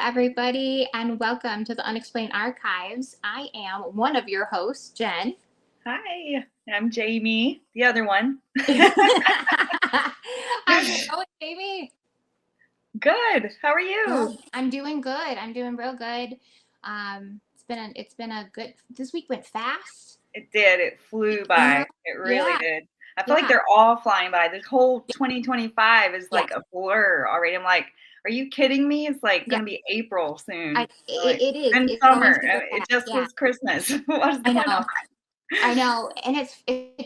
everybody, and welcome to the Unexplained Archives. I am one of your hosts, Jen. Hi, I'm Jaime, the other one. How's it going, Jamie? Good. How are you? I'm doing good. I'm doing real good. It's been a good. This week went fast. It did. It flew by. It really Yeah. did. I feel like they're all flying by. This whole 2025 is like a blur already. I'm like, are you kidding me? It's like going to be April soon. It is. And It's summer. going to It just was Christmas. What's going on? I know, and it's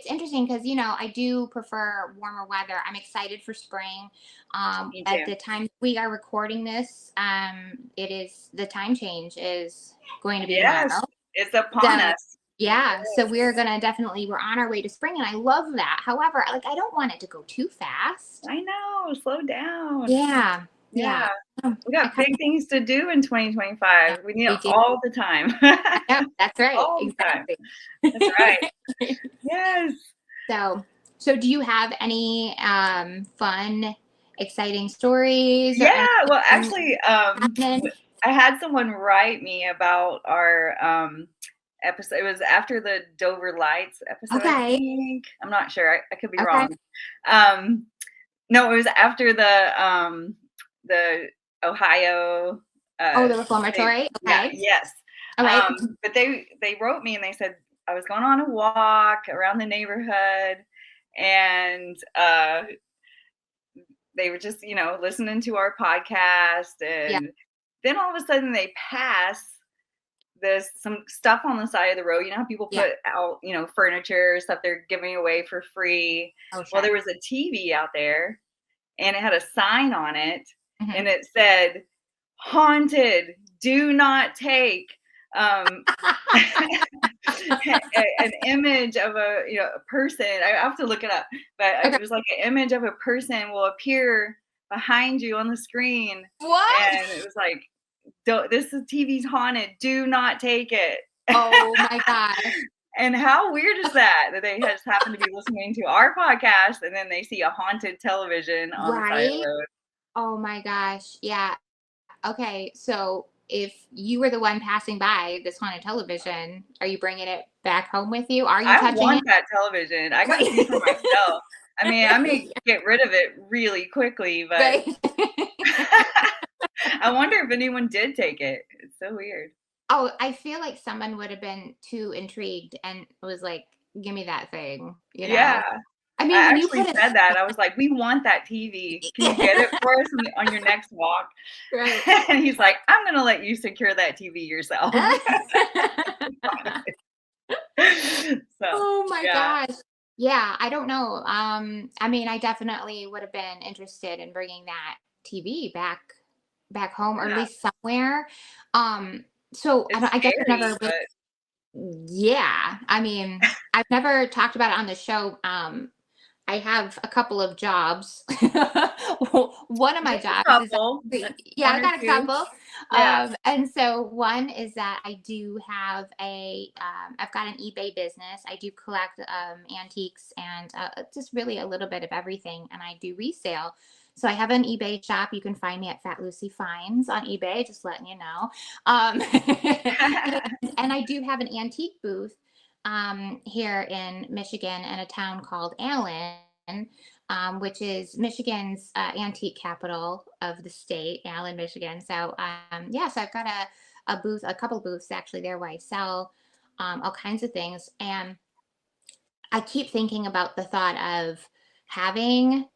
interesting because I do prefer warmer weather. I'm excited for spring. At the time we are recording this, the time change is going to be tomorrow. It's upon us. Yeah, so we're on our way to spring, and I love that. However, I don't want it to go too fast. I know, slow down. Yeah. We got big things to do in 2025. We need it all the time. Yeah, that's right. Exactly. That's right. Yes. So do you have any fun, exciting stories? Yeah. Well, actually, I had someone write me about our episode. It was after the Dover Lights episode. I think. I'm not sure. I could be wrong. No, it was after the Ohio. The reformatory. Okay. Yes. All right. But they wrote me and they said I was going on a walk around the neighborhood, and they were just listening to our podcast, and then all of a sudden they pass some stuff on the side of the road. You know how people put out furniture, stuff they're giving away for free. Oh, sure. Well, there was a TV out there, and it had a sign on it. Mm-hmm. And it said, "Haunted, do not take." An image of a person. I have to look it up, but it was like an image of a person will appear behind you on the screen. What? And it was like, "This TV's haunted. Do not take it." Oh my gosh. And how weird is that they just happen to be listening to our podcast, and then they see a haunted television on the side of the road. Oh my gosh. Yeah. Okay. So if you were the one passing by this haunted television, are you bringing it back home with you? Are you touching it? I want that television. I got to see for myself. I mean, I may get rid of it really quickly, but I wonder if anyone did take it. It's so weird. Oh, I feel like someone would have been too intrigued and was like, "Give me that thing." Yeah. I mean, I actually said that. I was like, "We want that TV. Can you get it for us on your next walk?" Right. And he's like, "I'm going to let you secure that TV yourself." Oh my gosh. Yeah, I don't know. I mean, I definitely would have been interested in bringing that TV back home, or at least somewhere. So I guess I've never. Yeah, I mean, I've never talked about it on the show. I have a couple of jobs. One of my jobs is I got a couple. Yeah. And so one is that I do have I've got an eBay business. I do collect antiques and just really a little bit of everything, and I do resale. So I have an eBay shop. You can find me at Fat Lucy Finds on eBay, just letting you know. And I do have an antique booth here in Michigan, in a town called Allen, which is Michigan's antique capital of the state, Allen, Michigan. So so I've got a booth, a couple booths actually there where I sell all kinds of things. And I keep thinking about the thought of having,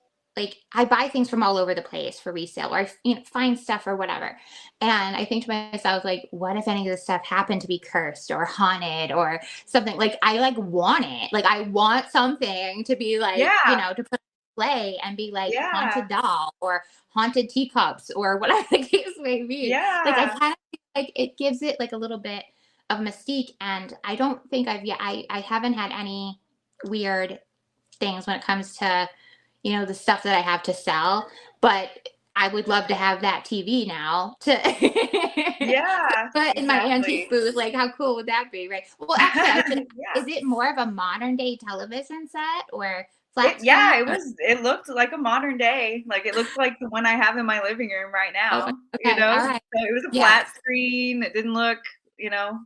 I buy things from all over the place for resale, or I find stuff or whatever. And I think to myself, what if any of this stuff happened to be cursed or haunted or something? I want it. I want something to be to put play and be haunted doll or haunted teacups or whatever the case may be. Yeah. I kind of feel it gives it a little bit of mystique. And I don't think I haven't had any weird things when it comes to the stuff that I have to sell, but I would love to have that TV now to put in my antique booth. How cool would that be, right? Well, actually, is it more of a modern day television set or flat screen? It looked like a modern day, like, it looked like the one I have in my living room right Okay, now, okay, all right. So it was a Yeah. flat screen, it didn't look, you know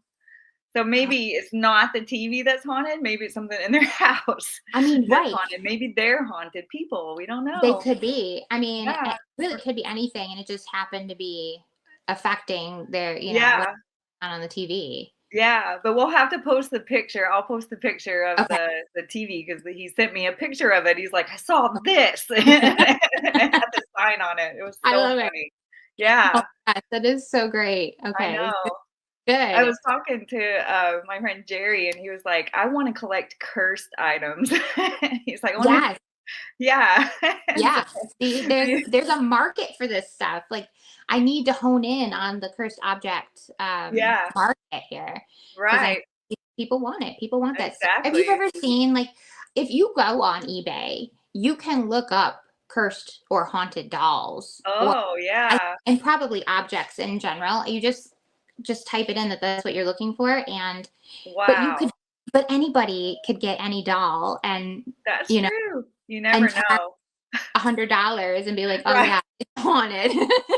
so Uh, maybe it's not the TV that's haunted, maybe it's something in their house I mean, that's right. haunted, maybe they're haunted people, we don't They know. could be. I mean, Yeah, it really could be anything, and it just happened to be affecting their, what's yeah, on the TV. yeah, but we'll have to post the picture, I'll post the picture of Okay. the TV because he sent me a picture of it, he's like, "I saw this," and it had the sign on it, it was I so love it. funny. Oh Yeah, my gosh, that is so great. I Okay, know. I good. was talking to, my friend Jerry, and he was like, "I wanna collect cursed items." He's like, "I wanna." Yes, Yeah, and so yeah. See, there's a market for this stuff. Like, I need to hone in on the cursed object yeah, market here because I right, people want it. People want that stuff. Have you exactly. ever seen, like, if you go on eBay, you can look up cursed or haunted dolls, or Oh, yeah. and probably objects in general. You just type it in that that's what you're looking for, and but you could Wow, but anybody could get any doll and that's you know true. You and never charge know. $100 and be like, oh Right, yeah, it's haunted.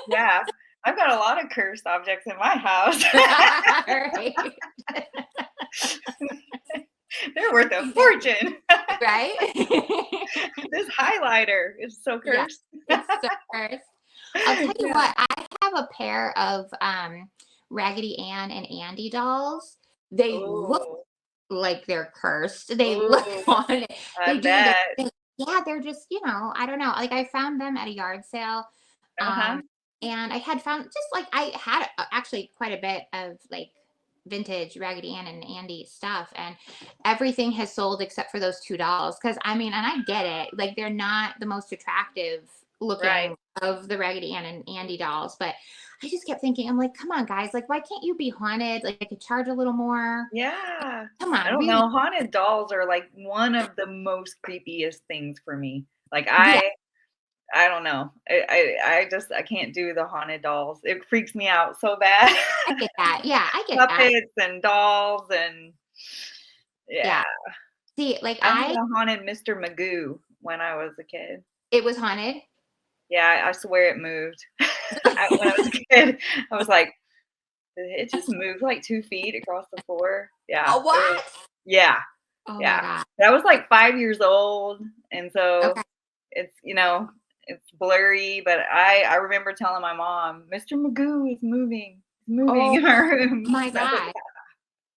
yeah. I've got a lot of cursed objects in my house. Right. They're worth a fortune. Right. This highlighter is so Yeah, cursed. it's so cursed. I'll tell you Yeah. what, I have a pair of Raggedy Ann and Andy dolls. They look Oh, like they're cursed. They look oh, haunted. I They do. bet. Yeah, they're just, I don't know. Like, I found them at a yard sale. Uh-huh. Um, and I had found just like I had actually quite a bit of like vintage Raggedy Ann and Andy stuff, and everything has sold except for those two dolls. Because I mean, and I get it, like they're not the most attractive Right. looking of the Raggedy Ann and Andy dolls, but I just kept thinking, I'm like, come on, guys, like why can't you be haunted? Like I could charge a little more. Yeah. Come I on, don't really? know, haunted dolls are, like, one of the most creepiest things for me. Like, Yeah, I don't know. I can't do the haunted dolls. It freaks me out so bad. I get that. Yeah, I get that. Puppets and dolls and yeah. Yeah. See, like I had a haunted Mr. Magoo when I was a kid. it was haunted. Yeah, I swear it moved. When I was a kid, I was like, "Did it just moved like 2 feet across the floor?" Yeah, Oh, what? yeah, Oh my yeah. god. I was like 5 years old, and so Okay. it's, it's blurry, but I remember telling my mom, "Mr. Magoo is moving. He's moving Oh in our room." my So, god.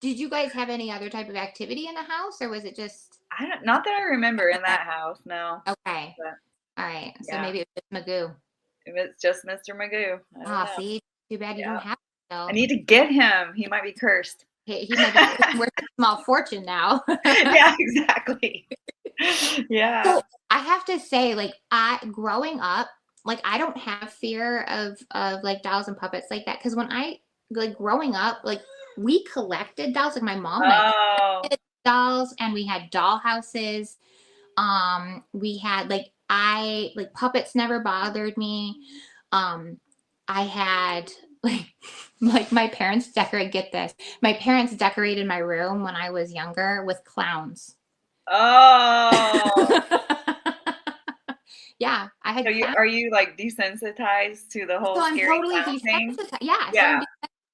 Did you guys have any other type of activity in the house, or was it just I don't not that I remember in that house, no, okay? but All right. So yeah, maybe it was just Magoo. if it's just Mr. Magoo, I don't Ah, know. see, too bad you Yeah. don't have it, I though. need to get him. He might be cursed. He might be worth a small fortune now. Yeah, exactly. Yeah. So I have to say, like, I growing up, like, I don't have fear of like dolls and puppets like that. Because when I like growing up, like we collected dolls. Like my mom and I Oh, collected dolls, and we had doll houses. We had like I like puppets never bothered me. Um, I had like like my parents decorate. Get this, my parents decorated my room when I was younger with clowns. oh. Yeah, I So had you clowns. are you, like, desensitized to the So whole I'm scary totally clown thing? desensitized. Yeah, so I'm Yeah,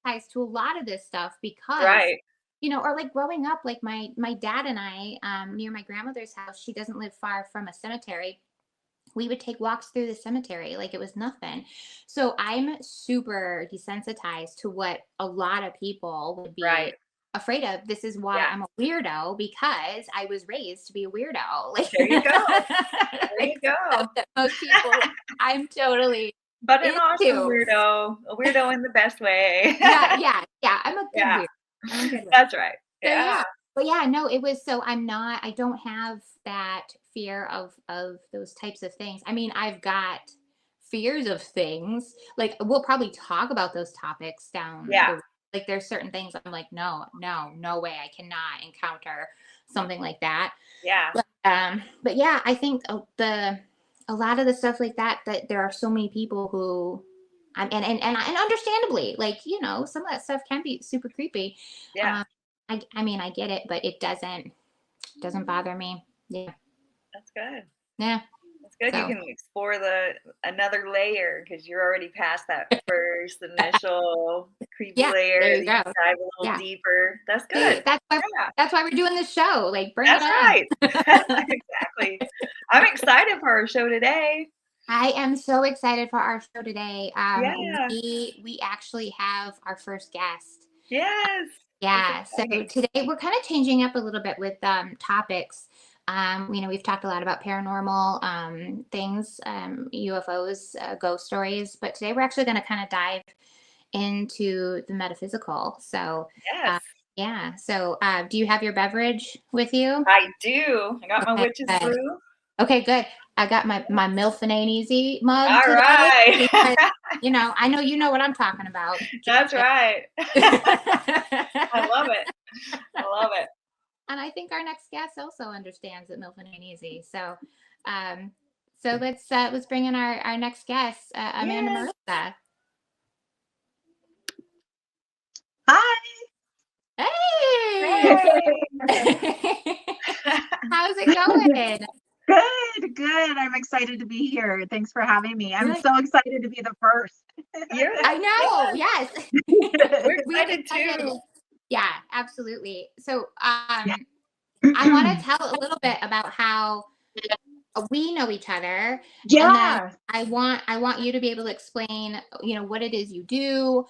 desensitized to a lot of this stuff because, right. or like growing up, like my dad and I, near my grandmother's house, she doesn't live far from a cemetery. We would take walks through the cemetery like it was nothing. So I'm super desensitized to what a lot of people would Right. be afraid of. This is why Yeah. I'm a weirdo, because I was raised to be a weirdo. Like, There you go. There you like stuff go. that most people I'm totally But an awesome into. weirdo, a weirdo in the best way. Yeah, yeah, yeah. I'm a good Yeah, weirdo. I'm a good one. that's right. So Yeah. yeah. But yeah, no, it was so I don't have that fear of those types of things. I mean, I've got fears of things. Like we'll probably talk about those topics down Yeah. the like there's certain things I'm like, no, no, no way. I cannot encounter something like that. Yeah. But yeah, I think a lot of the stuff like that there are so many people who and understandably, like, some of that stuff can be super creepy. Yeah. Um, I mean, I get it, but it doesn't bother me. Yeah. That's good. Yeah. That's good. You So can explore another layer because you're already past that first initial creepy yeah, there layer. you You go. can dive a little Yeah. deeper. That's See, good. that's why Yeah, we're doing this show. Like, bring it that's on. right. Exactly. I'm excited for our show today. I am so excited for our show today. Yeah. We actually have our first guest. Yes. That's Yeah. So exciting. today we're kind of changing up a little bit with topics. We've talked a lot about paranormal things, UFOs, ghost stories, but today we're actually going to kind of dive into the metaphysical. So, Yes. yeah. So, do you have your beverage with you? I do. I got my Okay, witch's good. brew. Okay, good. I got my MILF and Ain't Easy mug All today right. because, I know you know what I'm talking about. That's right. I love it. I love it. And I think our next guest also understands that MILF and Ain't Easy. So, let's bring in our next guest, Amanda Yes. Marissa. Hi. Hey. How's it going? Good. I'm excited to be here. Thanks for having me. I'm so excited to be the first. I know. Yes. We're excited too. Yeah, absolutely. So, Yeah. I want to tell a little bit about how we know each other, and then Yeah. I want you to be able to explain, what it is you do,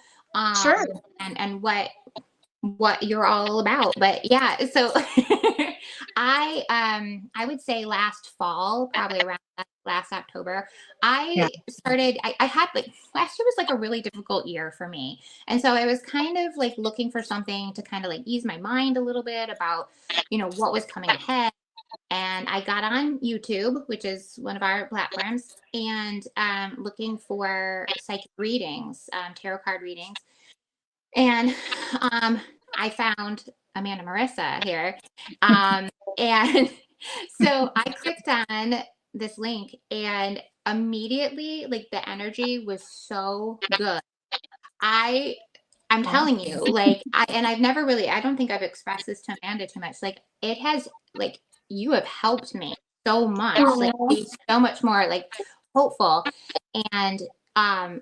Sure. and what you're all about. But yeah, so I would say last fall, probably around last October, Yeah. I had like last year was like a really difficult year for me. And so I was kind of like looking for something to kind of like ease my mind a little bit about, what was coming ahead. And I got on YouTube, which is one of our platforms, and looking for psychic readings, tarot card readings. And I found Amanda Marissa here. And so I clicked on this link, and immediately, like, the energy was so good. I'm telling you, like, I've never really, I don't think I've expressed this to Amanda too much. Like, it has, like, you have helped me so much, like, be so much more like hopeful. And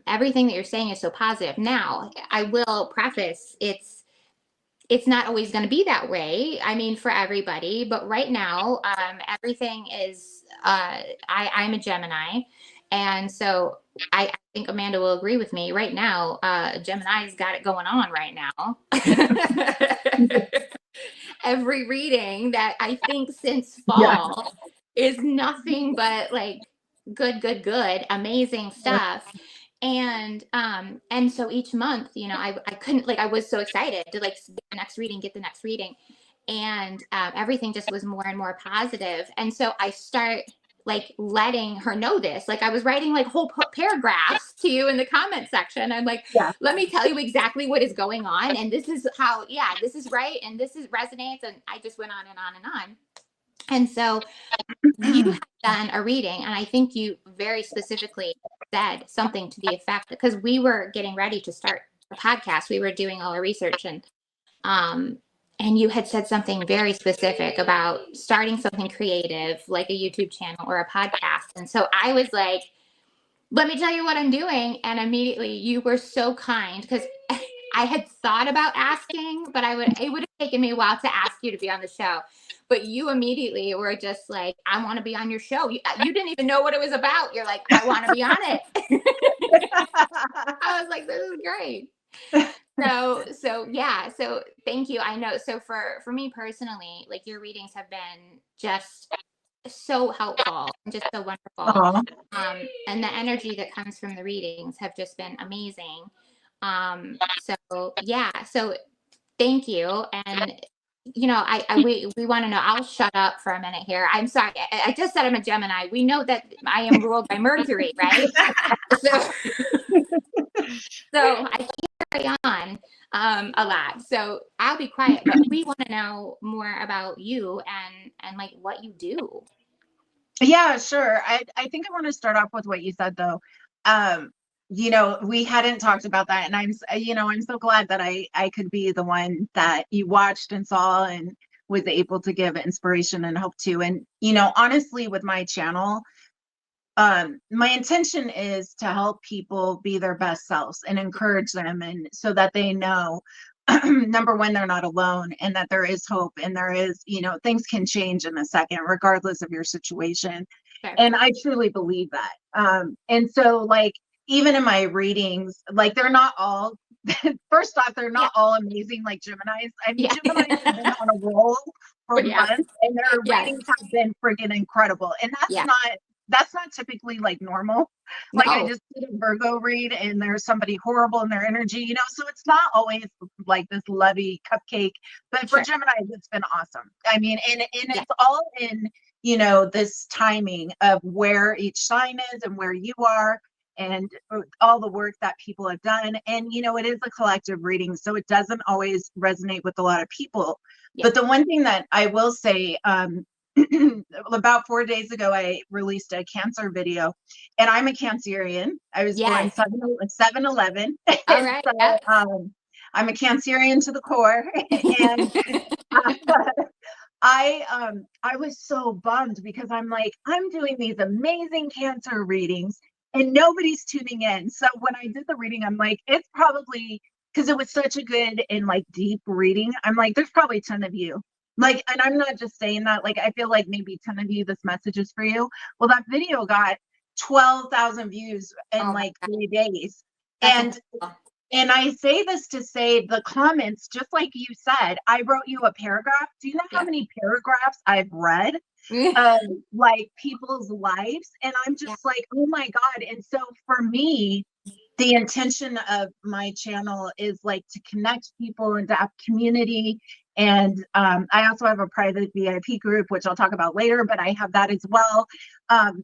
everything that you're saying is so positive. Now, I will preface, it's not always going to be that way. I mean, for everybody, but right now, everything is, I'm a Gemini. And so I think Amanda will agree with me right now. Gemini's got it going on right now. Every reading that I think since fall is nothing but like good, amazing stuff. And so each month, I couldn't, like, I was so excited to like get the next reading. And everything just was more and more positive. And so I start like letting her know this. Like, I was writing like whole paragraphs to you in the comment section. I'm like, let me tell you exactly what is going on. And this is how, this is right. And this is resonates. And I just went on and on and on. And so you had done a reading, and I think you very specifically said something to the effect, because we were getting ready to start a podcast. We were doing all our research, and you had said something very specific about starting something creative, like a YouTube channel or a podcast. And so I was like, let me tell you what I'm doing. And immediately you were so kind, because I had thought about asking, but it would have taken me a while to ask you to be on the show. But you immediately were just like, I want to be on your show. You didn't even know what it was about. You're like, I want to be on it. I was like, this is great. So yeah. So thank you. I know. So for me personally, like, your readings have been just so helpful and just so wonderful. And the energy that comes from the readings have just been amazing. So yeah. So thank you. And we want to know. I'll shut up for a minute here. I'm sorry. I just said I'm a Gemini. We know that I am ruled by Mercury, right? So I carry on a lot. So I'll be quiet. But we want to know more about you and like what you do. Yeah, sure. I think I want to start off with what you said, though. We hadn't talked about that, and I'm so glad that I could be the one that you watched and saw and was able to give inspiration and hope to. And, you know, honestly, with my channel, my intention is to help people be their best selves and encourage them, and so that they know, number one, they're not alone, and that there is hope, and there is, you know, things can change in a second, regardless of your situation. Sure. And I truly believe that. And so, like, even in my readings, like, they're not all, first off, they're not all amazing like Geminis. I mean, Geminis have been on a roll for months, and their readings have been freaking incredible. And that's not typically like normal. Like, I just did a Virgo read, and there's somebody horrible in their energy, you know, so it's not always like this lovey cupcake, but for Geminis, it's been awesome. I mean, and it's all in, you know, this timing of where each sign is and where you are, and all the work that people have done. And, you know, it is a collective reading, so it doesn't always resonate with a lot of people. But the one thing that I will say, about 4 days ago, I released a Cancer video, and I'm a Cancerian. I was born 7/11. All right. So, I'm a Cancerian to the core, and I was so bummed, because I'm like, I'm doing these amazing Cancer readings and nobody's tuning in. So when I did the reading, I'm like, it's probably because it was such a good and like deep reading. I'm like, there's probably 10 of you. Like, and I'm not just saying that, like, I feel like maybe 10 of you, this message is for you. Well, that video got 12,000 views in like 3 days. And I say this to say, the comments, just like you said, I wrote you a paragraph. Do you know how many paragraphs I've read of like people's lives? And I'm just like, oh my God. And so for me, the intention of my channel is like to connect people and to have community. And I also have a private VIP group, which I'll talk about later, but I have that as well.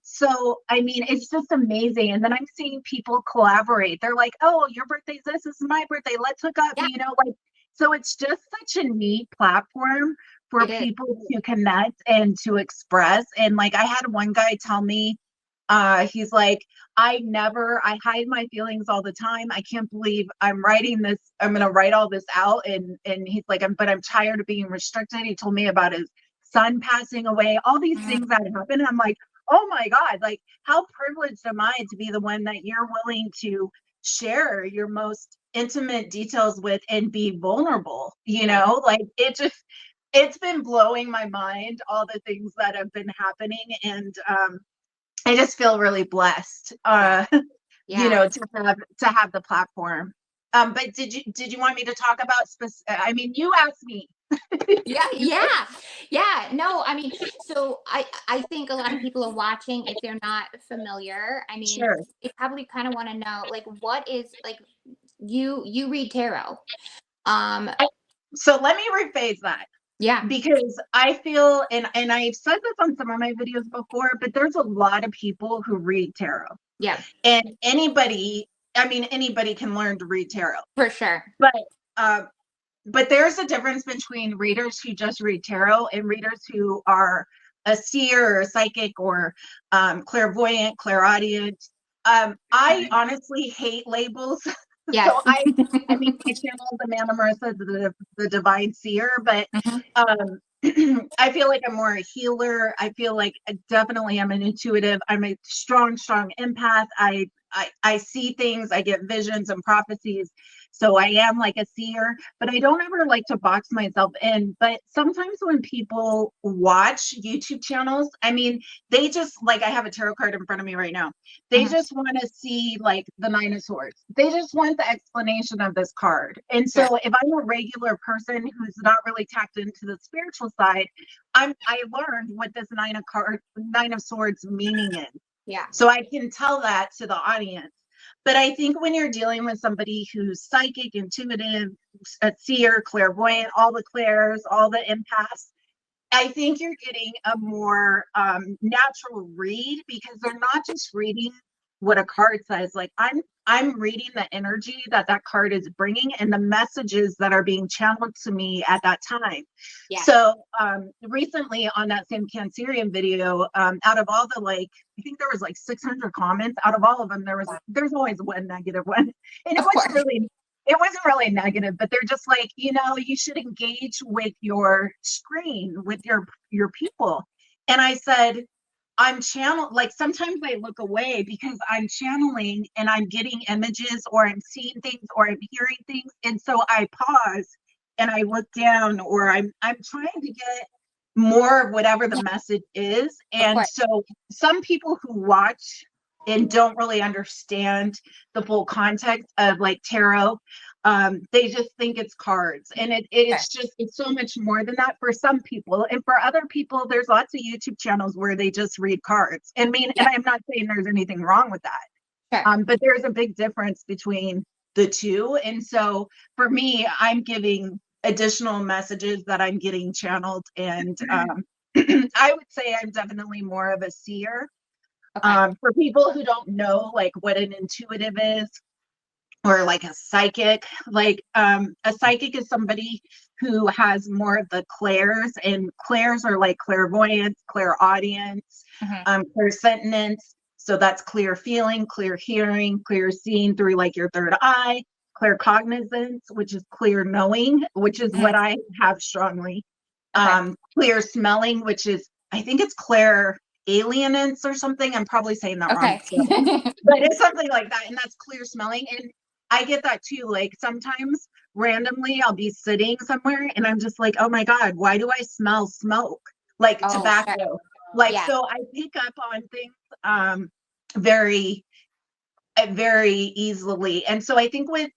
So, I mean, it's just amazing. And then I'm seeing people collaborate. They're like, oh, your birthday's this is my birthday. Let's hook up, you know, like, so it's just such a neat platform for people to connect and to express. And like, I had one guy tell me, he's like, I hide my feelings all the time. I can't believe I'm writing this. I'm going to write all this out. And he's like, but I'm tired of being restricted. He told me about his son passing away, all these things that happen. I'm like, oh my God, like, how privileged am I to be the one that you're willing to share your most intimate details with and be vulnerable, you know, like, it's been blowing my mind, all the things that have been happening. And, I just feel really blessed, you know, to have the platform. But did you want me to talk about I mean, you asked me. No, I mean, so I think a lot of people are watching, if they're not familiar. I mean, they probably kind of want to know, like, what is, like, you read tarot. So let me rephrase that. Because I feel, and I've said this on some of my videos before, but there's a lot of people who read tarot. And anybody can learn to read tarot. For sure. But there's a difference between readers who just read tarot and readers who are a seer or a psychic or clairvoyant, clairaudient. I honestly hate labels. So I mean, my channel is Amanda Marissa, the Divine Seer, but I feel like I'm more a healer. I feel like definitely I'm an intuitive. I'm a strong empath. I see things. I get visions and prophecies. So I am like a seer, but I don't ever like to box myself in. But sometimes when people watch YouTube channels, I mean, they just, like, I have a tarot card in front of me right now. They just want to see like the 9 of Swords. They just want the explanation of this card. And so if I'm a regular person who's not really tapped into the spiritual side, I learned what this 9 of Swords meaning is. So I can tell that to the audience. But I think when you're dealing with somebody who's psychic, intuitive, a seer, clairvoyant, all the clairs, all the empaths, I think you're getting a more natural read, because they're not just reading what a card says. Like, I'm reading the energy that card is bringing and the messages that are being channeled to me at that time. So recently on that same Cancerian video, out of all the, like, I think there was like 600 comments. Out of all of them, there's always one negative one, and it was it wasn't really negative, but they're just like, you know, you should engage with your screen, with your people. And I said, I'm like sometimes I look away because I'm channeling and I'm getting images or I'm seeing things or I'm hearing things. And so I pause and I look down, or I'm trying to get more of whatever the message is. And so some people who watch and don't really understand the full context of like tarot, they just think it's cards, and it's just, it's so much more than that for some people. And for other people, there's lots of YouTube channels where they just read cards. I mean, and I'm not saying there's anything wrong with that. But there's a big difference between the two. And so for me, I'm giving additional messages that I'm getting channeled. And I would say I'm definitely more of a seer. For people who don't know like what an intuitive is, or like a psychic, like a psychic is somebody who has more of the clairs, and clairs are like clairvoyance, clairaudience, clairsentience. So that's clear feeling, clear hearing, clear seeing through like your third eye, claircognizance, which is clear knowing, which is what I have strongly. Clear smelling, which is, I think it's clear alienance or something. I'm probably saying that wrong. So, but it's something like that. And that's clear smelling. And I get that too. Like sometimes randomly I'll be sitting somewhere and I'm just like, oh my God, why do I smell smoke? Like tobacco. Like, so I pick up on things very easily. And so I think with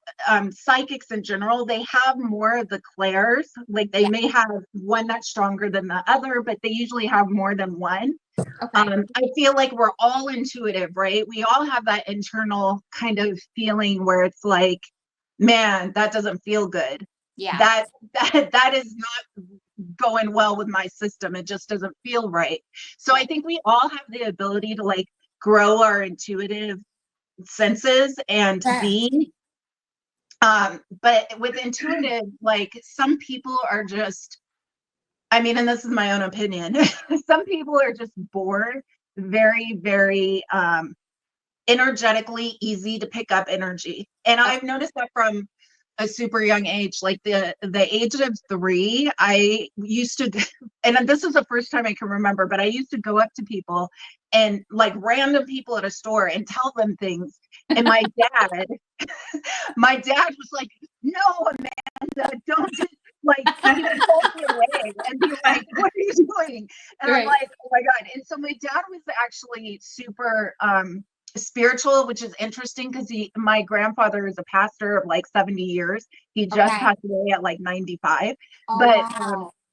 psychics in general, they have more of the clairs. Like they may have one that's stronger than the other, but they usually have more than one. I feel like we're all intuitive, right? We all have that internal kind of feeling where it's like, man, that doesn't feel good. That is not going well with my system. It just doesn't feel right. So I think we all have the ability to like grow our intuitive senses and be. But with intuitive, like some people are just, I mean, and this is my own opinion, some people are just born very, very energetically easy to pick up energy. And I've noticed that from a super young age, like the age of 3, I used to, and this is the first time I can remember, but I used to go up to people and like random people at a store and tell them things. And my dad was like, no, Amanda, don't just like, he would pull me away and be like, what are you doing? And I'm like, oh my God. And so my dad was actually super spiritual, which is interesting because my grandfather is a pastor of like 70 years. He just passed away at like 95.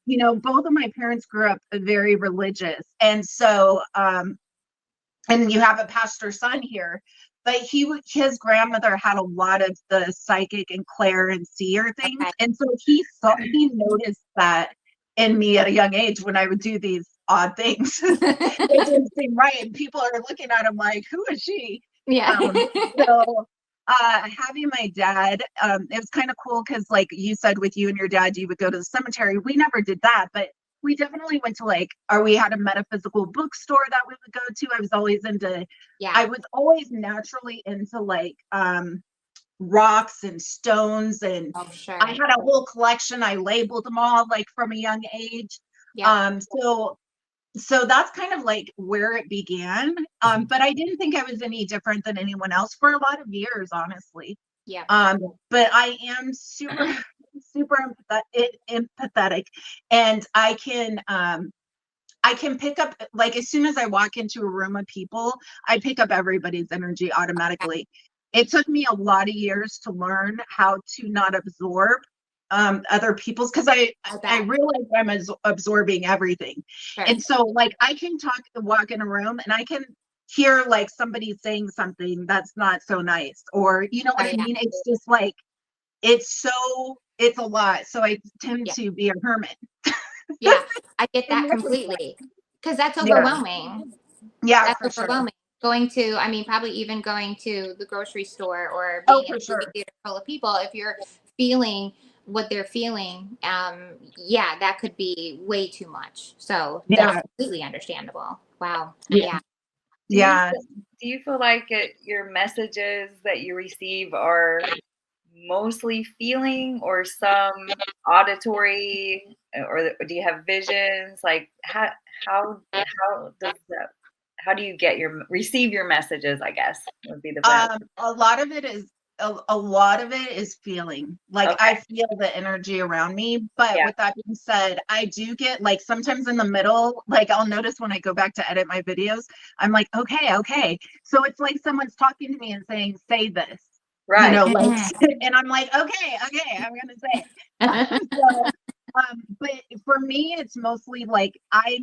You know, both of my parents grew up very religious. And so, and you have a pastor son here, but his grandmother had a lot of the psychic and clair and seer things. And so he noticed that in me at a young age when I would do these odd things. It didn't seem right. And people are looking at him like, who is she? So having my dad, it was kind of cool because like you said with you and your dad, you would go to the cemetery. We never did that, but we definitely went to like, or we had a metaphysical bookstore that we would go to. I was always into, I was always naturally into like rocks and stones, and I had a whole collection. I labeled them all like from a young age. So that's kind of like where it began. But I didn't think I was any different than anyone else for a lot of years, honestly. But I am super empathetic, and I can pick up, like as soon as I walk into a room of people, I pick up everybody's energy automatically. It took me a lot of years to learn how to not absorb other people's, because I realize I'm absorbing everything. And so like I can walk in a room and I can hear like somebody saying something that's not so nice, or you know what I mean? It's just like it's a lot. So I tend to be a hermit. I get that completely, because that's overwhelming. That's overwhelming. Going to, I mean, probably even going to the grocery store or being in a movie theater full of people, if you're feeling what they're feeling, that could be way too much. So that's completely understandable. Wow. Do you feel like your messages that you receive are mostly feeling or some auditory, or do you have visions? Like how does that, how do you receive your messages, I guess would be the better. A lot of it is a lot of it is feeling. Like Okay. I feel the energy around me. But with that being said, I do get like sometimes in the middle, like I'll notice when I go back to edit my videos, I'm like, okay. So it's like someone's talking to me and saying, say this. Right. You know, like, and I'm like, okay, I'm gonna say it. So, but for me, it's mostly like I,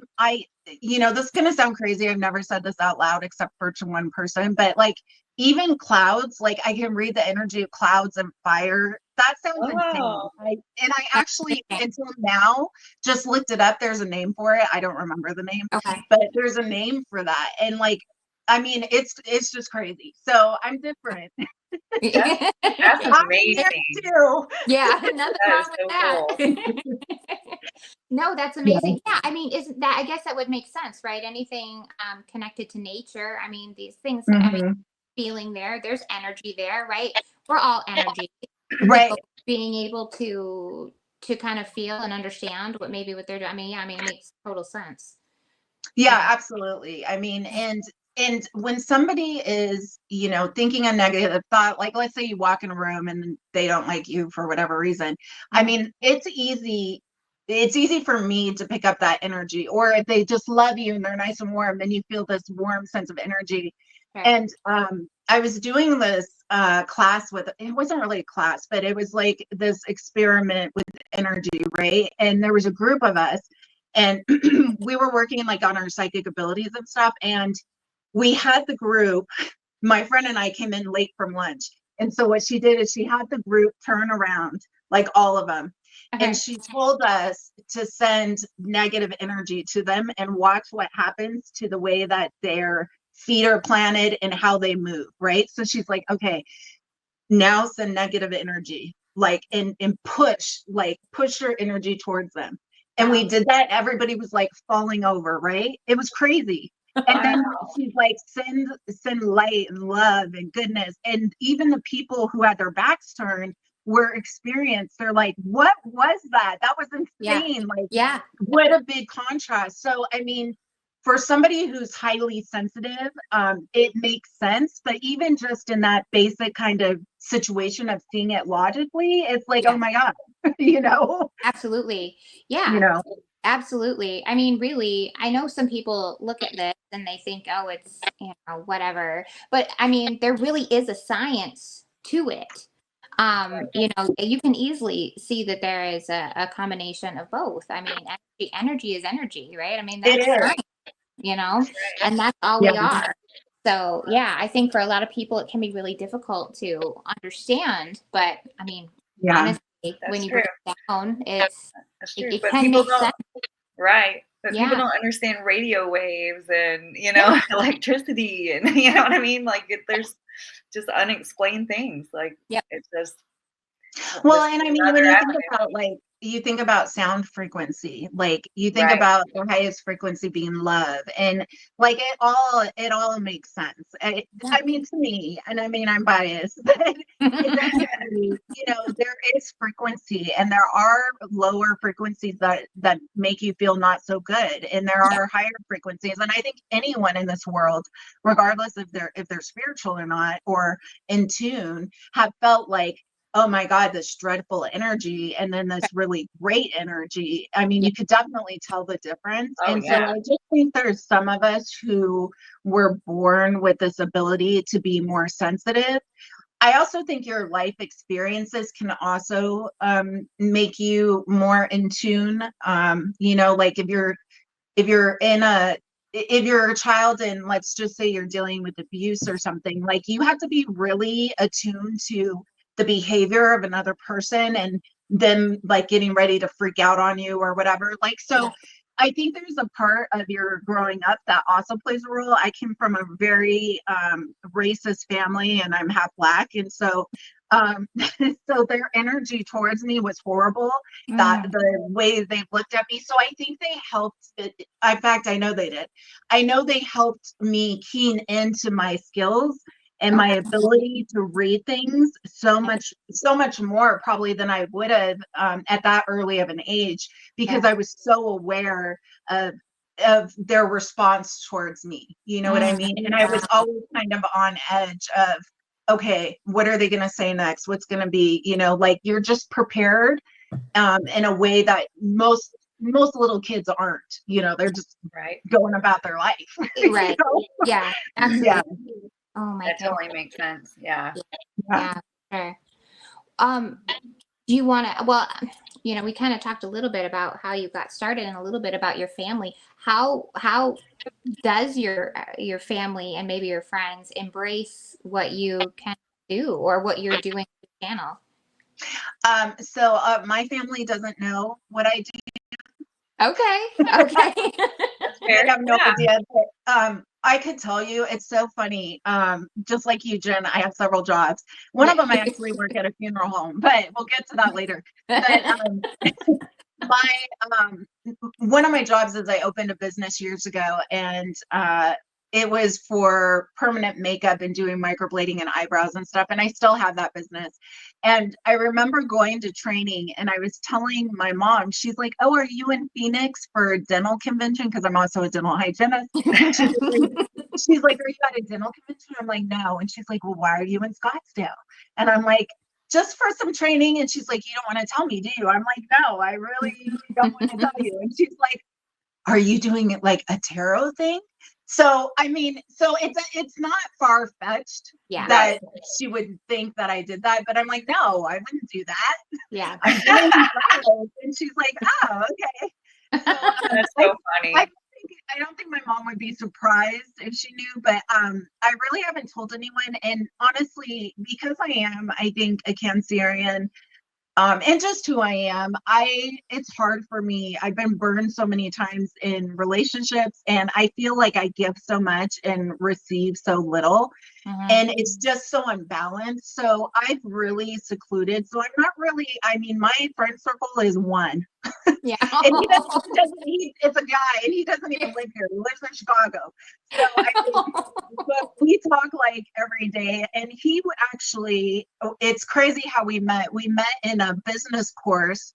you know, this is gonna sound crazy. I've never said this out loud except for to one person, but like even clouds, like I can read the energy of clouds and fire. That sounds insane. And I actually, until now, just looked it up. There's a name for it. I don't remember the name, but there's a name for that. And like, I mean, it's just crazy. So I'm different. That's amazing. Too. Yeah, nothing wrong with so that. cool. No, that's amazing. Yeah, I mean, isn't that, I guess that would make sense, right? Anything connected to nature. I mean, these things, I mean, feeling there's energy there, right? We're all energy. Right. So being able to kind of feel and understand what they're doing. I mean, it makes total sense. Yeah, absolutely. I mean, and when somebody is, you know, thinking a negative thought, like let's say you walk in a room and they don't like you for whatever reason. I mean, it's easy for me to pick up that energy. Or if they just love you and they're nice and warm, then you feel this warm sense of energy. And I was doing this class with, it wasn't really a class, but it was like this experiment with energy, right? And there was a group of us, and we were working like on our psychic abilities and stuff. And we had the group, my friend and I came in late from lunch. And so what she did is she had the group turn around, like all of them. And she told us to send negative energy to them and watch what happens to the way that their feet are planted and how they move, right? So she's like, okay, now send negative energy, like, and push your energy towards them. And we did that. Everybody was like falling over, right? It was crazy. And then she's like, send light and love and goodness. And even the people who had their backs turned were experienced. They're like, what was that? That was insane. What a big contrast. So, I mean, for somebody who's highly sensitive, it makes sense. But even just in that basic kind of situation of seeing it logically, it's like, oh my God, you know? Absolutely. Yeah. You know? Absolutely. I mean, really, I know some people look at this and they think, oh, it's, you know, whatever. But I mean, there really is a science to it. You know, you can easily see that there is a combination of both. I mean, energy is energy, right? I mean, that's science, you know, and that's all we are. So yeah, I think for a lot of people, it can be really difficult to understand. But I mean, honestly, when you break it down, it can make sense. Right. But people don't understand radio waves and, you know, electricity and, you know what I mean? Like there's just unexplained things. Like it's just. Well, and I mean, when you think about you think about sound frequency, like you think about the highest frequency being love, and like it all makes sense. I mean, to me, and I mean, I'm biased, but you know, there is frequency, and there are lower frequencies that make you feel not so good, and there are higher frequencies. And I think anyone in this world, regardless if they're spiritual or not, or in tune, have felt like, oh my God, this dreadful energy and then this really great energy. I mean, you could definitely tell the difference. So I just think there's some of us who were born with this ability to be more sensitive. I also think your life experiences can also make you more in tune. You know, like if you're a child and let's just say you're dealing with abuse or something, like you have to be really attuned to the behavior of another person and them like getting ready to freak out on you or whatever. Like, so I think there's a part of your growing up that also plays a role. I came from a very racist family and I'm half Black. And so, so their energy towards me was horrible, that the way they looked at me. So I think they helped. In fact, I know they did. I know they helped me keen into my skills and my ability to read things so much more probably than I would have at that early of an age, because I was so aware of their response towards me. You know what I mean? And I was always kind of on edge of, okay, what are they going to say next? What's going to be, you know, like you're just prepared in a way that most little kids aren't, you know, they're just going about their life. Right. You know? Yeah, absolutely. Yeah. Oh my That goodness. totally makes sense. Yeah. Yeah, sure. Do you want to, well, you know, we kind of talked a little bit about how you got started and a little bit about your family. How does your family and maybe your friends embrace what you can do or what you're doing with the channel? So my family doesn't know what I do. Okay. Okay. They have no idea. But, I could tell you, it's so funny. Just like you, Jen, I have several jobs. One of them I actually work at a funeral home, but we'll get to that later. But one of my jobs is I opened a business years ago, and it was for permanent makeup and doing microblading and eyebrows and stuff. And I still have that business. And I remember going to training, and I was telling my mom, she's like, "Oh, are you in Phoenix for a dental convention?" Because I'm also a dental hygienist. She's like, "Are you at a dental convention?" I'm like, "No." And she's like, "Well, why are you in Scottsdale?" And I'm like, "Just for some training." And she's like, "You don't want to tell me, do you?" I'm like, "No, I really don't want to tell you." And she's like, "Are you doing it like a tarot thing?" So, I mean, so it's not far-fetched that she would think that I did that, but I'm like, "No, I wouldn't do that." Yeah. I'm doing flowers. And she's like, "Oh, okay." So, that's so funny. I don't think my mom would be surprised if she knew, but I really haven't told anyone. And honestly, because I am, I think, a Cancerian, and just who I am, it's hard for me. I've been burned so many times in relationships, and I feel like I give so much and receive so little. And it's just so unbalanced. So I've really secluded. So I'm not really, I mean, my friend circle is one. Yeah. And it's a guy, and he doesn't even live here. He lives in Chicago. So but we talk like every day. And he would actually, it's crazy how we met. We met in a business course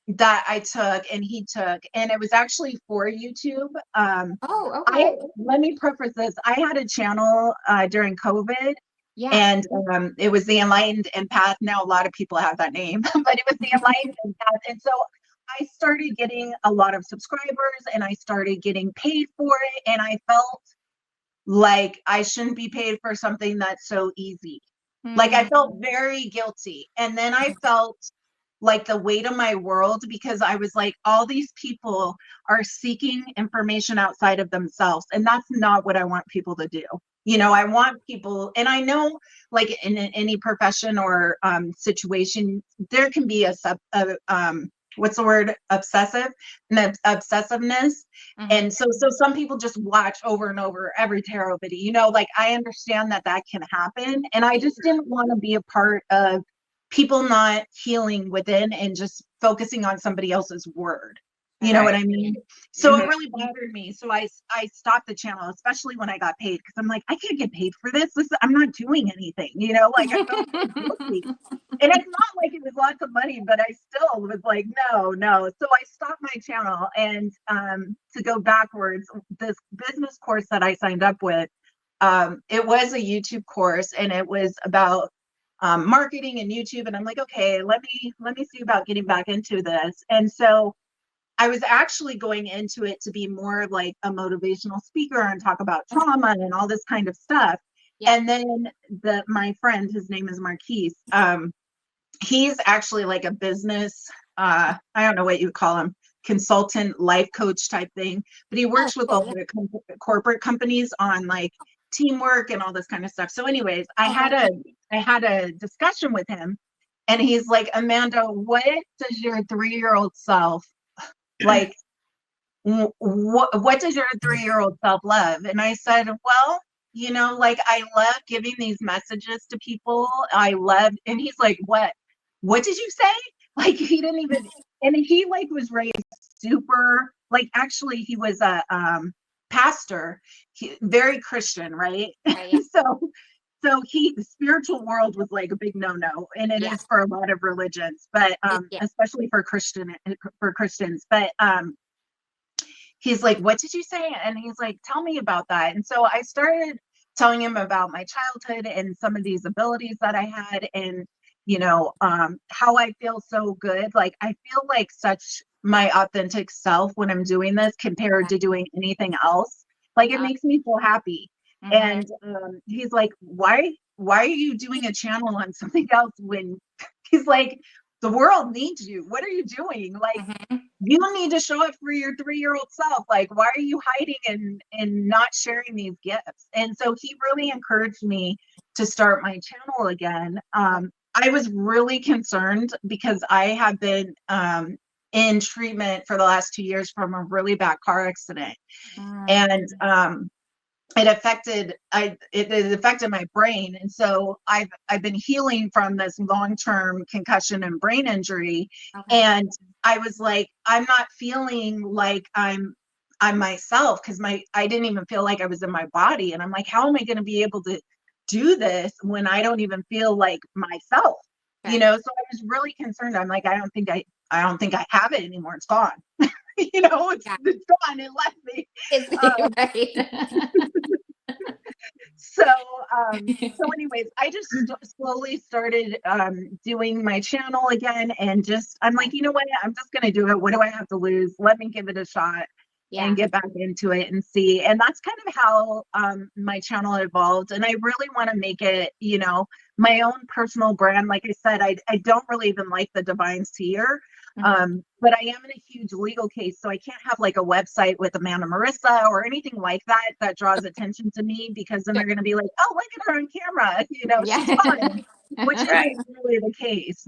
that I took and he took, and it was actually for YouTube. Okay. Let me preface this. I had a channel during COVID. Yeah. And it was the Enlightened Empath. Now a lot of people have that name, but it was the Enlightened Empath. And so I started getting a lot of subscribers, and I started getting paid for it. And I felt like I shouldn't be paid for something that's so easy. Like I felt very guilty. And then I felt like the weight of my world, because I was like, all these people are seeking information outside of themselves. And that's not what I want people to do. You know, I want people, and I know like in any profession or situation, there can be what's the word? Obsessiveness. And so some people just watch over and over every tarot video, you know, like I understand that can happen. And I just didn't want to be a part of people not healing within and just focusing on somebody else's word. You know what I mean? So it really bothered me. So I stopped the channel, especially when I got paid, because I'm like, I can't get paid for this. I'm not doing anything, you know, like I felt guilty. And it's not like it was lots of money, but I still was like, no. So I stopped my channel. And to go backwards, this business course that I signed up with, it was a YouTube course, and it was about marketing and YouTube. And I'm like, okay, let me see about getting back into this. And so I was actually going into it to be more like a motivational speaker and talk about trauma and all this kind of stuff. Yeah. And then my friend, his name is Marquise, he's actually like a business, I don't know what you call him, consultant, life coach type thing, but he works with all the corporate companies on like teamwork and all this kind of stuff. So anyways, I had a discussion with him, and he's like, Amanda, what does your 3-year-old self like, what does your 3-year-old self love? And I said, well, you know, like I love giving these messages to people. And he's like, what did you say? Like he didn't even, and he like was raised super, like actually he was a pastor, very Christian, right? Right. So the spiritual world was like a big no-no, and it is for a lot of religions, but especially for Christians. But he's like, what did you say? And he's like, tell me about that. And so I started telling him about my childhood and some of these abilities that I had, and how I feel so good. Like I feel like such my authentic self when I'm doing this compared to doing anything else. Like it makes me so happy. And he's like, why are you doing a channel on something else when he's like, the world needs you. What are you doing? Like, you need to show up for your 3-year-old self. Like, why are you hiding and not sharing these gifts? And so he really encouraged me to start my channel again. I was really concerned because I have been in treatment for the last 2 years from a really bad car accident. And it affected my brain, and so I've been healing from this long-term concussion and brain injury. And I was like, I'm not feeling like I'm myself, because I didn't even feel like I was in my body. And I'm like, how am I going to be able to do this when I don't even feel like myself? So I was really concerned. I'm like, I don't think I have it anymore. It's gone. It's gone. It left me. So anyways, I just slowly started doing my channel again, and I'm like, you know what? I'm just going to do it. What do I have to lose? Let me give it a shot and get back into it and see. And that's kind of how my channel evolved. And I really want to make it, my own personal brand. Like I said, I don't really even like the divine seer. But I am in a huge legal case, so I can't have like a website with Amanda Marissa or anything like that draws attention to me, because then they're going to be like, oh, look at her on camera, she's fine, which isn't really the case.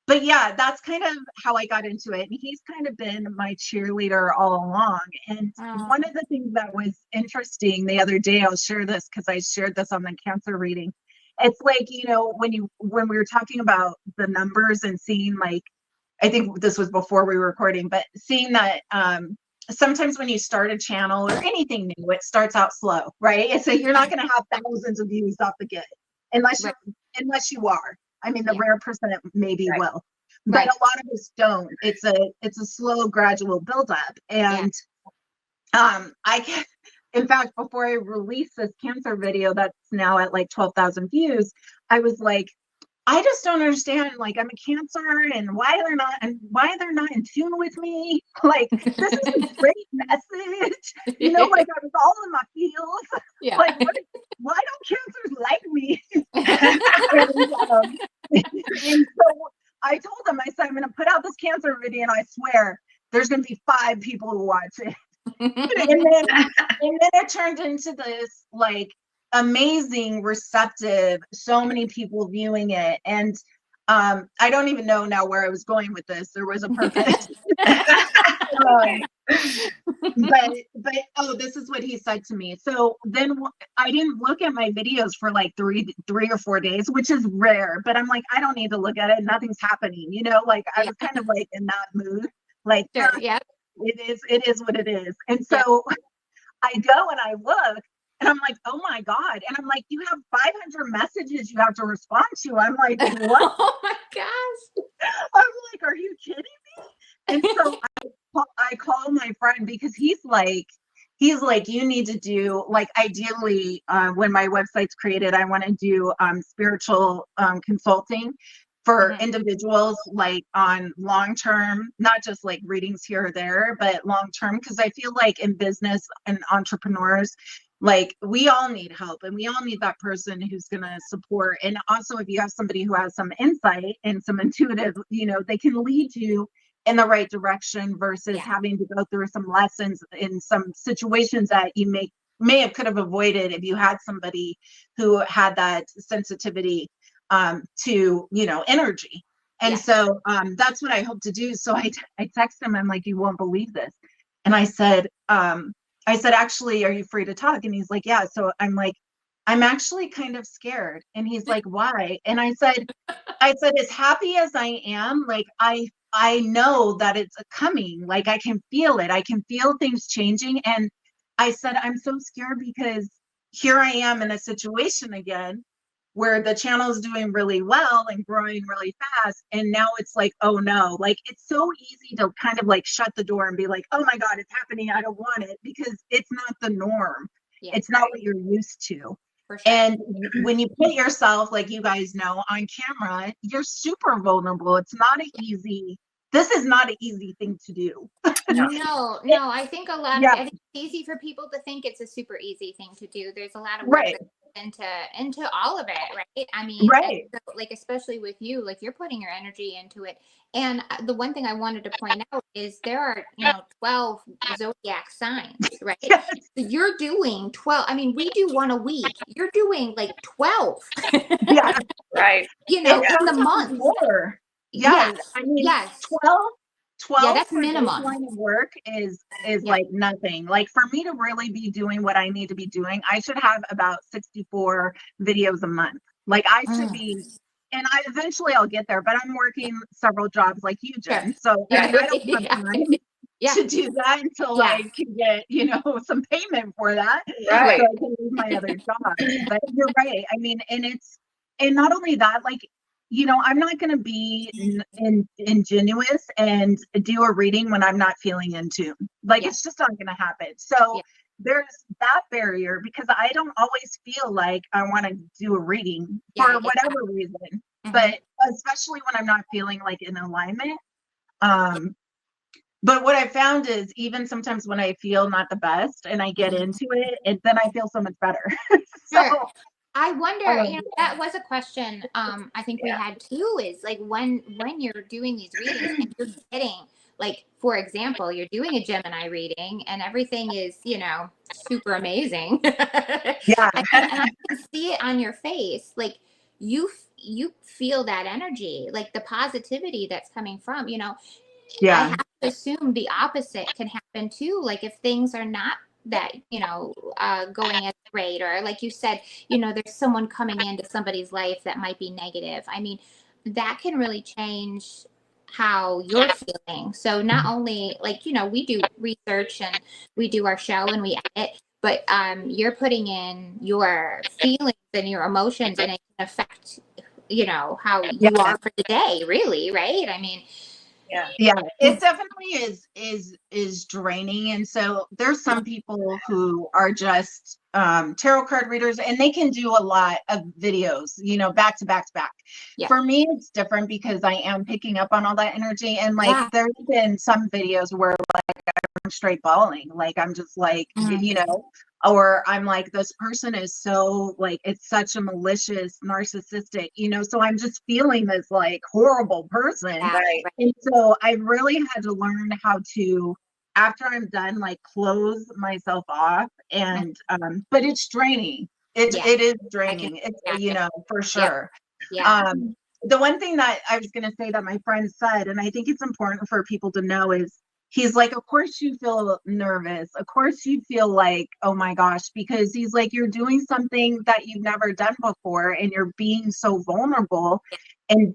But yeah, that's kind of how I got into it. And he's kind of been my cheerleader all along. And one of the things that was interesting the other day, I'll share this because I shared this on the cancer reading. It's like, when we were talking about the numbers and seeing, like, I think this was before we were recording, but seeing that sometimes when you start a channel or anything new, it starts out slow, right? And so you're not going to have thousands of views off the get, unless you are. I mean, the rare percent maybe will, but a lot of us don't. It's a slow, gradual buildup. And in fact, before I released this cancer video that's now at like 12,000 views, I was like, I just don't understand. Like, I'm a Cancer, and why they're not in tune with me. Like, this is a great message. Like I was all in my feels. Like, why don't Cancers like me? and so I told them, I said, I'm going to put out this cancer video, and I swear there's going to be 5 people who watch it. and then it turned into this like amazing, receptive, so many people viewing it. And I don't even know now where I was going with this. There was a purpose. But this is what he said to me. So then I didn't look at my videos for like three or 4 days, which is rare, but I'm like, I don't need to look at it. Nothing's happening, like I was kind of like in that mood, like, it is what it is. And so I go and I look, and I'm like, oh my God. And I'm like, you have 500 messages you have to respond to. I'm like, what? Oh my gosh. I'm like, are you kidding me? And so I call my friend, because he's like, you need to do, like, ideally, when my website's created, I want to do spiritual consulting for individuals, like on long term, not just like readings here or there, but long term, because I feel like in business and entrepreneurs, like, we all need help, and we all need that person who's going to support. And also, if you have somebody who has some insight and some intuitive, they can lead you in the right direction, versus having to go through some lessons in some situations that you may have could have avoided if you had somebody who had that sensitivity to energy. And so that's what I hope to do. So I text him, I'm like, you won't believe this. And I said, actually, are you free to talk? And he's like, yeah. So I'm like, I'm actually kind of scared. And he's like, why? And I said, as happy as I am, like, I I know that it's coming. Like I can feel it. I can feel things changing. And I said, I'm so scared because here I am in a situation again where the channel is doing really well and growing really fast. And now it's like, oh no, like it's so easy to kind of like shut the door and be like, oh my God, it's happening. I don't want it, because it's not the norm. Yeah, it's not what you're used to. for sure. And when you put yourself, like you guys know, on camera, you're super vulnerable. This is not an easy thing to do. No, I think I think it's easy for people to think it's a super easy thing to do. There's a lot of work Right. that goes into all of it, right? I mean, Right. so, like especially with you, like you're putting your energy into it. And the one thing I wanted to point out is there are 12 zodiac signs, right? Yes. You're doing 12. I mean, we do one a week. You're doing like 12. Yeah. Right. In the month. More. Yes. I mean, 12 that's for this minimum. line of work is like nothing. Like for me to really be doing what I need to be doing, I should have about 64 videos a month. Like I should be, and I'll get there, but I'm working several jobs like you, Jen. So I don't have time to do that until I can get, some payment for that. Right. So I can leave my other job. But you're right. I mean, and not only that, like, I'm not going to be ingenuous and do a reading when I'm not feeling in tune. Like, it's just not going to happen. So there's that barrier, because I don't always feel like I want to do a reading for whatever reason. Mm-hmm. But especially when I'm not feeling like in alignment. But what I found is even sometimes when I feel not the best and I get into it, and then I feel so much better. So I wonder, that was a question I think we had too, is like when you're doing these readings and you're getting, like, for example, you're doing a Gemini reading and everything is, super amazing. Yeah. and I can see it on your face. Like you feel that energy, like the positivity that's coming from, I have to assume the opposite can happen too. Like if things are not that, going as great, or like you said, there's someone coming into somebody's life that might be negative. I mean, that can really change how you're feeling. So not only like, we do research and we do our show and we edit, but you're putting in your feelings and your emotions, and it can affect, how you are for the day, really, right? I mean, it definitely is draining. And so there's some people who are just tarot card readers, and they can do a lot of videos, back to back to back. For me, it's different because I am picking up on all that energy, and like there's been some videos where like I'm straight bawling, like I'm just like or I'm like, this person is so like, it's such a malicious, narcissistic, so I'm just feeling this like horrible person. Right. And so I really had to learn how to, after I'm done, like close myself off. And but it's draining. It is draining. It's for sure. The one thing that I was going to say that my friend said, and I think it's important for people to know, is he's like, of course you feel nervous. Of course you feel like, oh my gosh, because he's like, you're doing something that you've never done before, and you're being so vulnerable and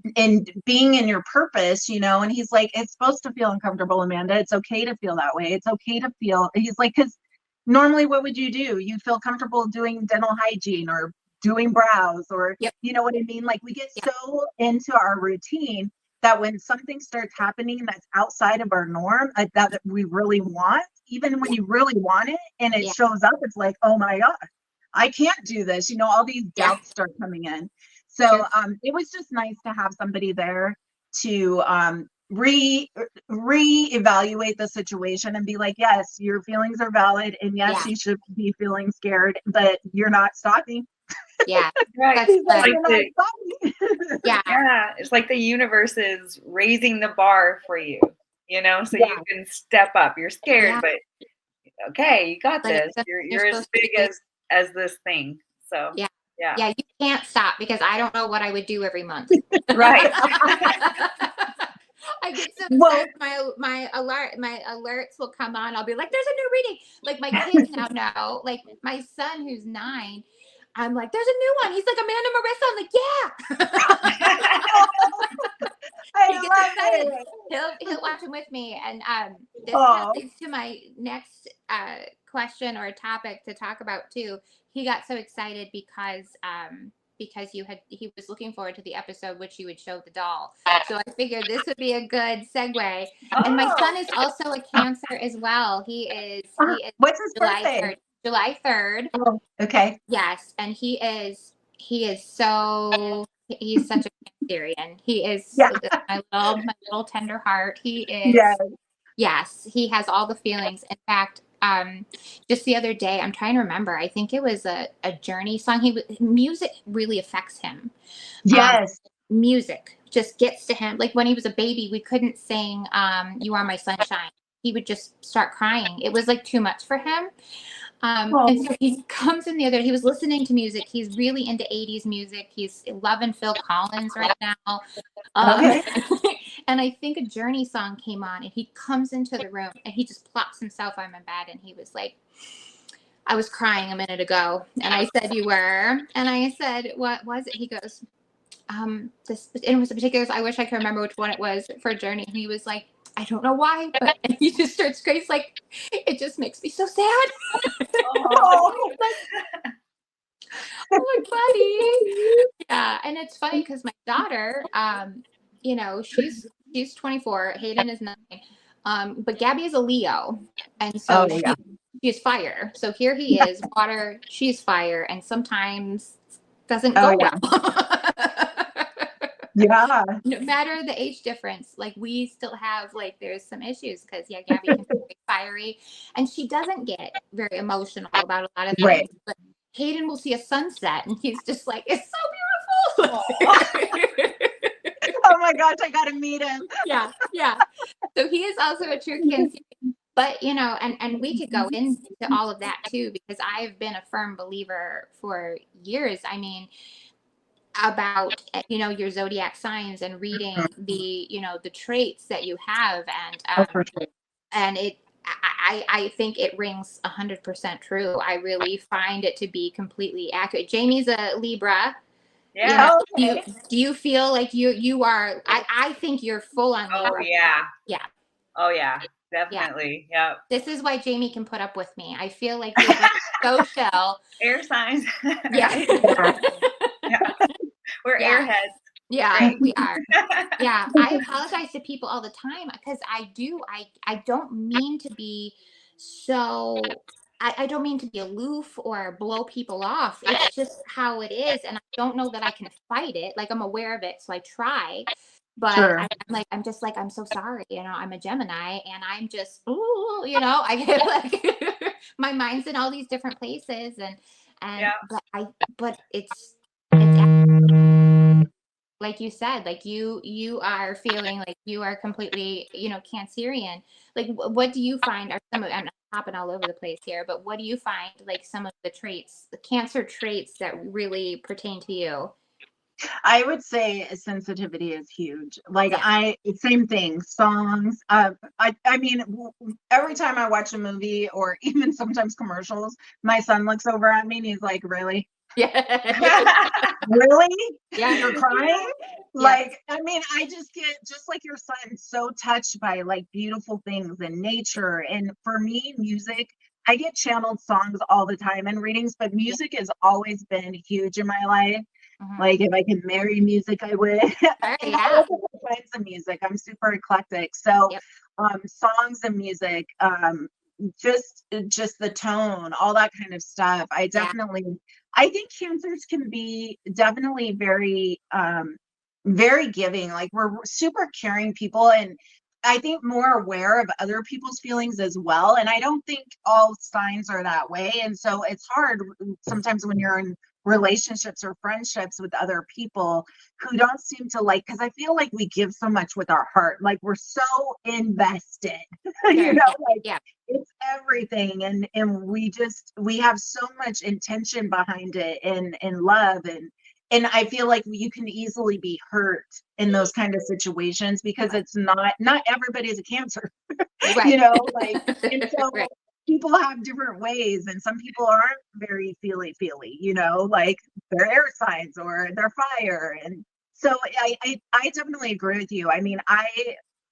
being in your purpose, and he's like, it's supposed to feel uncomfortable, Amanda. It's okay to feel that way. It's okay to feel, he's like, because normally what would you do? You feel comfortable doing dental hygiene or doing brows, or you know what I mean? Like we get so into our routine that when something starts happening that's outside of our norm, that we really want, even when you really want it and it shows up, it's like, oh my God, I can't do this. All these doubts start coming in. So it was just nice to have somebody there to re-evaluate the situation and be like, yes, your feelings are valid, and yes, you should be feeling scared, but you're not stopping. Right. It's like the universe is raising the bar for you, so you can step up. You're scared, but okay, you got this. You're as big as this thing. So you can't stop, because I don't know what I would do every month. Right. I get so my alerts will come on. I'll be like, there's a new reading. Like my kids now know, like my son who's 9, I'm like, there's a new one. He's like, Amanda Marissa. I'm like, yeah. I He gets love excited. it. He'll watch them with me. And this kind Oh. of leads to my next question or topic to talk about too. He got so excited because he was looking forward to the episode which you would show the doll. So I figured this would be a good segue. And my son is also a Cancer as well. He is What's his July birthday? 3rd. July 3rd. Oh, okay. Yes, and he's such a Cancerian. He is my little tender heart. He is. Yes, he has all the feelings. In fact, just the other day, I'm trying to remember. I think it was a Journey song. Music really affects him. Yes. Music just gets to him. Like when he was a baby, we couldn't sing "You Are My Sunshine." He would just start crying. It was like too much for him. And so he comes in the other, he was listening to music. He's really into 80s music. He's loving Phil Collins right now. And I think a Journey song came on and he comes into the room and he just plops himself on my bed and he was like, I was crying a minute ago. And I said, you were? And I said, what was it? He goes, it was a particular, I wish I could remember which one it was for Journey. And he was like, I don't know why, but and he just starts crazy. Like, it just makes me so sad. Oh, like, buddy. Yeah, and it's funny because my daughter, she's 24. Hayden is 9. But Gabby is a Leo, and so she's fire. So here he is, water. She's fire, and sometimes doesn't go well. Yeah. No matter the age difference, like we still have there's some issues because Gabby can be very fiery and she doesn't get very emotional about a lot of things. Right. But Hayden will see a sunset and he's just like, it's so beautiful. Oh my gosh, I gotta meet him. Yeah. So he is also a true Cancer. But and we could go into all of that too, because I've been a firm believer for years. I mean, about your zodiac signs and reading the traits that you have and I think it rings 100% true. I really find it to be completely accurate. Jamie's a Libra. Yeah. Do you feel like you are? I think you're full on Libra. Oh yeah, definitely. Yeah. This is why Jamie can put up with me. I feel like you're so chill. Air signs. Yeah. We're airheads. Yeah, right. We are. Yeah. I apologize to people all the time because I don't mean to be so, I don't mean to be aloof or blow people off. It's just how it is. And I don't know that I can fight it. Like I'm aware of it. So I try, but I'm just like, I'm so sorry. I'm a Gemini and I'm just, I get my mind's in all these different places but it's like you said, like you are feeling like you are completely, Cancerian. Like, what do you find are I'm not hopping all over the place here, but what do you find like some of the traits, the Cancer traits that really pertain to you? I would say sensitivity is huge. Like same thing, songs. I mean, every time I watch a movie or even sometimes commercials, my son looks over at me and he's like, really? Yeah. Really? Yeah. You're crying? Like, I mean, I just get, just like your son, so touched by like beautiful things and nature. And for me, music, I get channeled songs all the time in readings, but music has always been huge in my life. Like if I could marry music, I would. All different kinds of music. I'm super eclectic. So songs and music, just the tone, all that kind of stuff. I think Cancers can be definitely very, very giving. Like we're super caring people and I think more aware of other people's feelings as well. And I don't think all signs are that way. And so it's hard sometimes when you're in relationships or friendships with other people who don't seem to like, because I feel like we give so much with our heart, like we're so invested. It's everything, and we have so much intention behind it and love, and I feel like you can easily be hurt in those kind of situations because it's not everybody is a Cancer. And so people have different ways, and some people aren't very feely, you know, like they're air signs or they're fire. And so I definitely agree with you. I mean,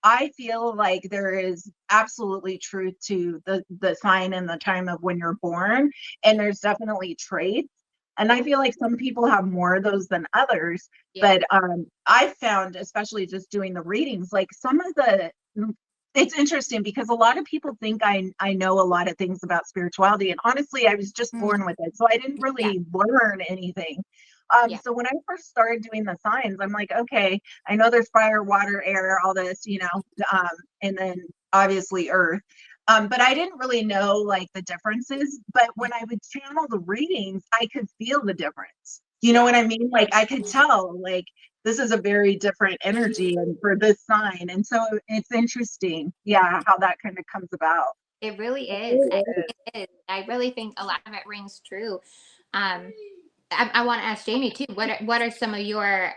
I feel like there is absolutely truth to the sign and the time of when you're born, and there's definitely traits. And I feel like some people have more of those than others. Yeah. But I found, especially just doing the readings, like some of the, it's interesting because a lot of people think I know a lot of things about spirituality. And honestly, I was just born with it. So I didn't really learn anything. So when I first started doing the signs, I'm like, okay, I know there's fire, water, air, all this, you know, and then obviously earth. But I didn't really know like the differences. But when I would channel the readings, I could feel the difference. You know what I mean? Like I could tell, like, this is a very different energy and for this sign. And so it's interesting, yeah, how that kind of comes about. It really is. It is. I really think a lot of it rings true. I want to ask Jaime too. What are some of your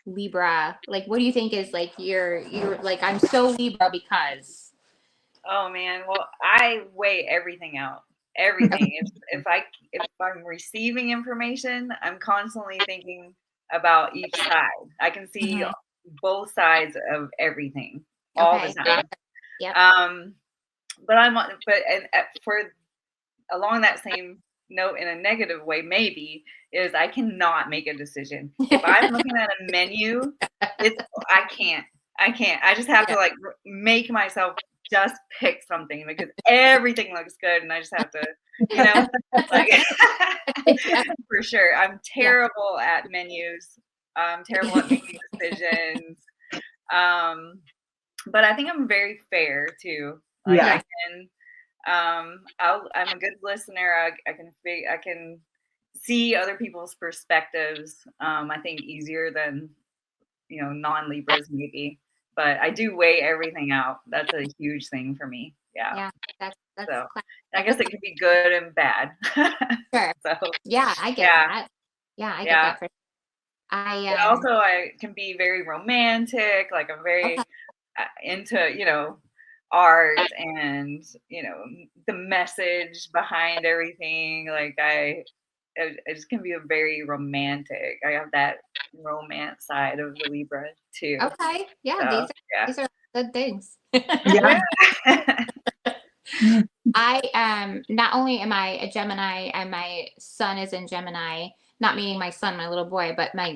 Libra, like? What do you think is like your like? I'm so Libra because. Oh man, well I weigh everything out. Everything. If I'm receiving information, I'm constantly thinking about each side. I can see both sides of everything all the time. Yeah. For along that same note, in a negative way, maybe, is I cannot make a decision. If I'm looking at a menu, I can't. I just have to like make myself just pick something because everything looks good, and I just have to, you know, like for sure. I'm terrible at menus. I'm terrible at making decisions. But I think I'm very fair too. Like I can. I'm a good listener. I can see other people's perspectives. I think easier than, you know, non-Libras maybe, but I do weigh everything out. That's a huge thing for me. Yeah. That's so I guess it could be good and bad. Sure. So yeah, I get that. Yeah, I get that. For also I can be very romantic. Like I'm very into, you know, art and, you know, the message behind everything. Like I just can be a very romantic. I have that romance side of the Libra too. Okay. Yeah. So, these are good things. Yeah. I not only am I a Gemini and my son is in Gemini, not meaning my son, my little boy, but my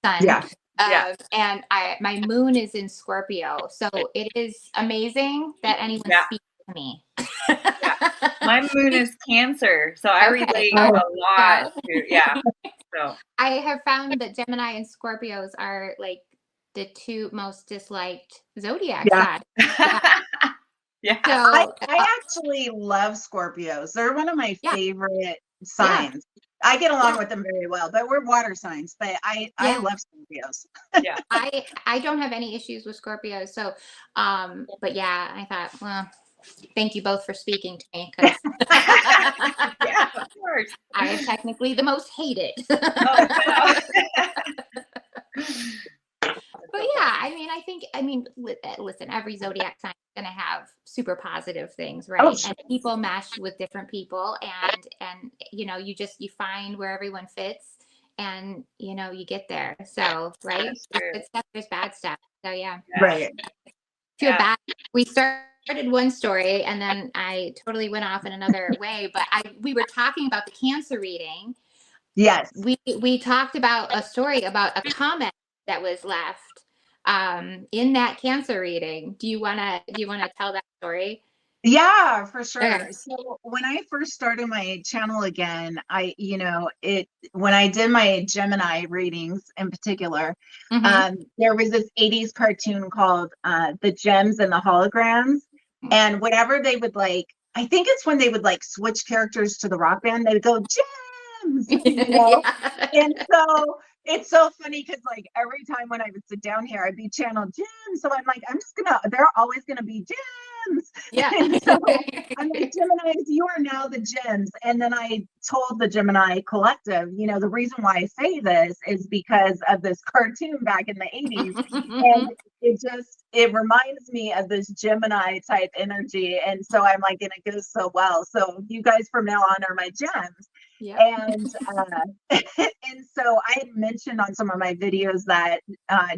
son. Yeah. And my moon is in Scorpio, so it is amazing that anyone speaks to me. My moon is Cancer, so I relate a lot to So I have found that Gemini and Scorpios are like the two most disliked zodiac signs. Yeah. So I actually love Scorpios. They're one of my favorite signs. I get along with them very well, but we're water signs. But I love Scorpios. Yeah. I don't have any issues with Scorpios. So, but yeah, I thought, well, thank you both for speaking to me because yeah, of course. I am technically the most hated. But yeah, I mean, listen, every zodiac sign is going to have super positive things, right? Oh, sure. And people mesh with different people, and you know, you find where everyone fits, and you know, you get there. So right, there's good stuff, there's bad stuff. So yeah, right. Feel bad. We started one story, and then I totally went off in another way. But we were talking about the Cancer reading. Yes. We talked about a story about a comment that was left in that Cancer reading. Do you wanna tell that story? Yeah, for sure. Okay. So when I first started my channel again, when I did my Gemini readings in particular, there was this 80s cartoon called The Gems and the Holograms. And whenever they would I think it's when they would switch characters to the rock band, they would go, Gems, you know? And so it's so funny because every time when I would sit down here, I'd be channeled Gems. So I'm like, they're always gonna be Gems. gems. Yeah. And so I'm like, Geminis, you are now the gems. And then I told the Gemini collective, you know, the reason why I say this is because of this cartoon back in the 80s. And it reminds me of this Gemini type energy. And so I'm like, and it goes so well. So you guys from now on are my gems. Yeah. And and so I had mentioned on some of my videos that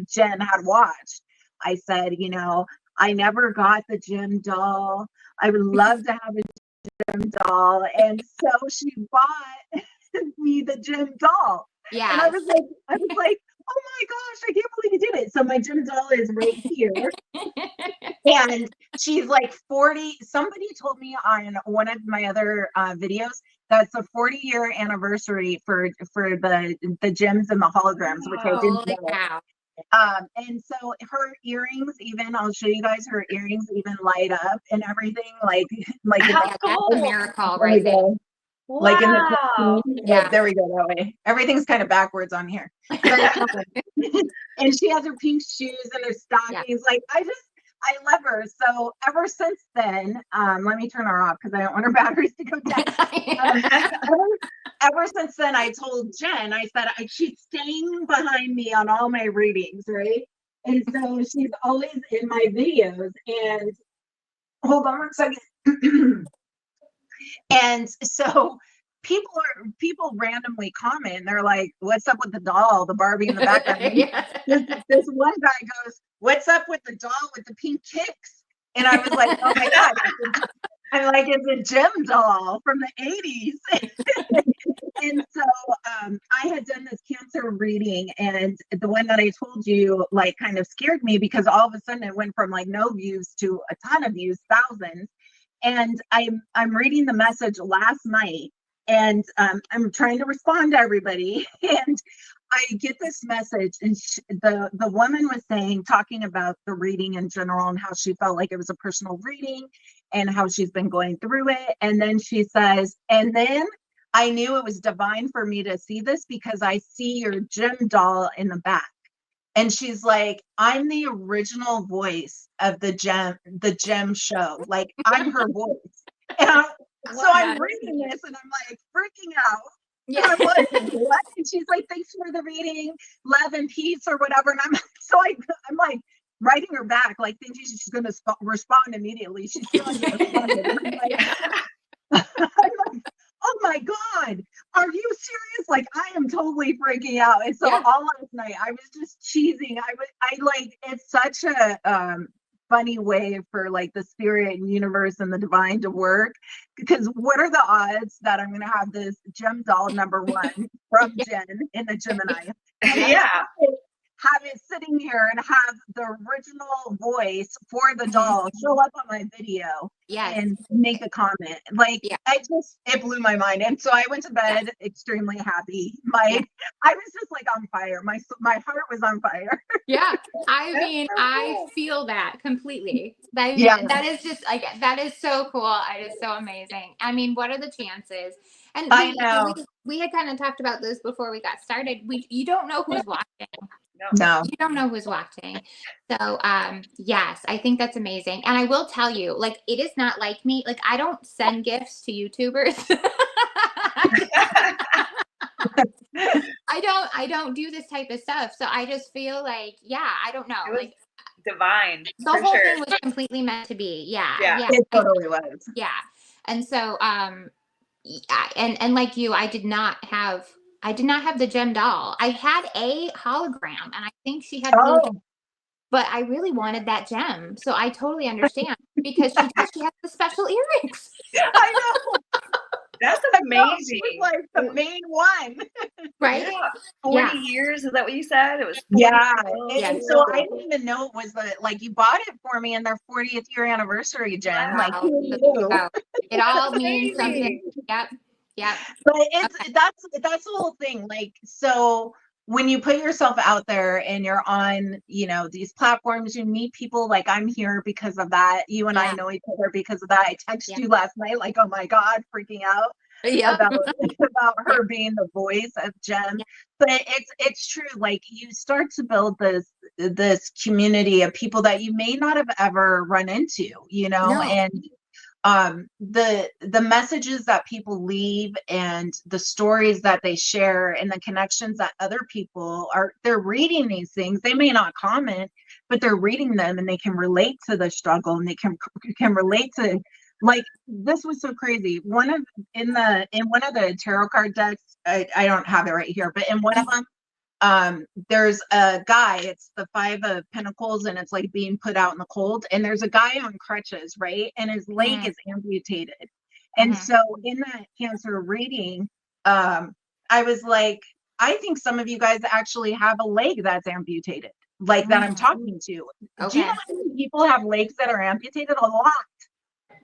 Jen had watched. I said, you know, I never got the gem doll. I would love to have a gem doll. And so she bought me the gem doll. Yeah. And I was like, oh my gosh, I can't believe you did it. So my gem doll is right here. And she's like 40. Somebody told me on one of my other videos that's a 40-year anniversary for the gems and the holograms, which I didn't know. Wow. And so her earrings, even I'll show you guys, her earrings even light up and everything, like How cool. That's a miracle, right there. Wow. Like in the Yeah. there we go, that way. Everything's kind of backwards on here. But, and she has her pink shoes and her stockings. Like I love her. So ever since then, let me turn her off because I don't want her batteries to go down. Ever since then, I told Jen, I said, she's staying behind me on all my readings, right? And so she's always in my videos. And hold on one second. And so people randomly comment. They're like, "What's up with the doll, the Barbie in the background?" This one guy goes, "What's up with the doll with the pink kicks?" And I was like, "Oh my god!" I'm like, "It's a gem doll from the '80s." And so I had done this Cancer reading, and the one that I told you like kind of scared me because all of a sudden it went from like no views to a ton of views, thousands. And I'm reading the message last night, and I'm trying to respond to everybody, and I get this message, and the woman was talking about the reading in general and how she felt like it was a personal reading and how she's been going through it. And then she says, and then I knew it was divine for me to see this because I see your gem doll in the back. And she's like, I'm the original voice of the gem show. Like I'm her voice. And so I'm reading this and I'm like freaking out. Yeah. And I'm like, what? And she's like, thanks for the reading, love and peace or whatever. And I'm like writing her back, like thinking she's going to respond immediately. She's still I'm like, oh my God, are you serious? Like I am totally freaking out. And so all last night I was just cheesing. I like, it's such a funny way for like the spirit and universe and the divine to work, because what are the odds that I'm going to have this gem doll #1 from Jen in the Gemini? Have it sitting here and have the original voice for the doll show up on my video and make a comment. Like it blew my mind. And so I went to bed extremely happy. I was just like on fire. My heart was on fire. Yeah. I mean, I feel that completely. That is just like, that is so cool. It is so amazing. I mean, what are the chances? And I know. We had kind of talked about this before we got started. You don't know who's watching. No. You don't know who's watching. So, yes, I think that's amazing. And I will tell you, like, it is not like me. Like, I don't send gifts to YouTubers. I don't do this type of stuff. So I just feel like, I don't know. Like divine. The whole thing was completely meant to be. Yeah. It totally was. Yeah. And so, and like you, I did not have the gem doll. I had a hologram, and I think she had but I really wanted that gem. So I totally understand because she has the special earrings. I know. That's amazing. She was like the main one. Right? Yeah. 40 years, is that what you said? It was 40 And so I didn't even know it was like you bought it for me in their 40th year anniversary, Jen. Wow. Like it all means something. Yep. But that's the whole thing. Like, so when you put yourself out there and you're on, these platforms, you meet people. Like I'm here because of that. You and I know each other because of that. I texted you last night, like, oh my God, freaking out about her being the voice of Jen. But it's true. Like you start to build this this community of people that you may not have ever run into, you know, No. and the messages that people leave and the stories that they share and the connections that other people are, they're reading these things. They may not comment, but they're reading them and they can relate to the struggle, and they can relate to, like, this was so crazy. In one of the tarot card decks, I don't have it right here, but in one of them, there's a guy, it's the 5 of Pentacles, and it's like being put out in the cold, and there's a guy on crutches, right, and his leg is amputated. And so in that Cancer reading, I was like, I think some of you guys actually have a leg that's amputated, like that I'm talking to. Do you know how many people have legs that are amputated? A lot.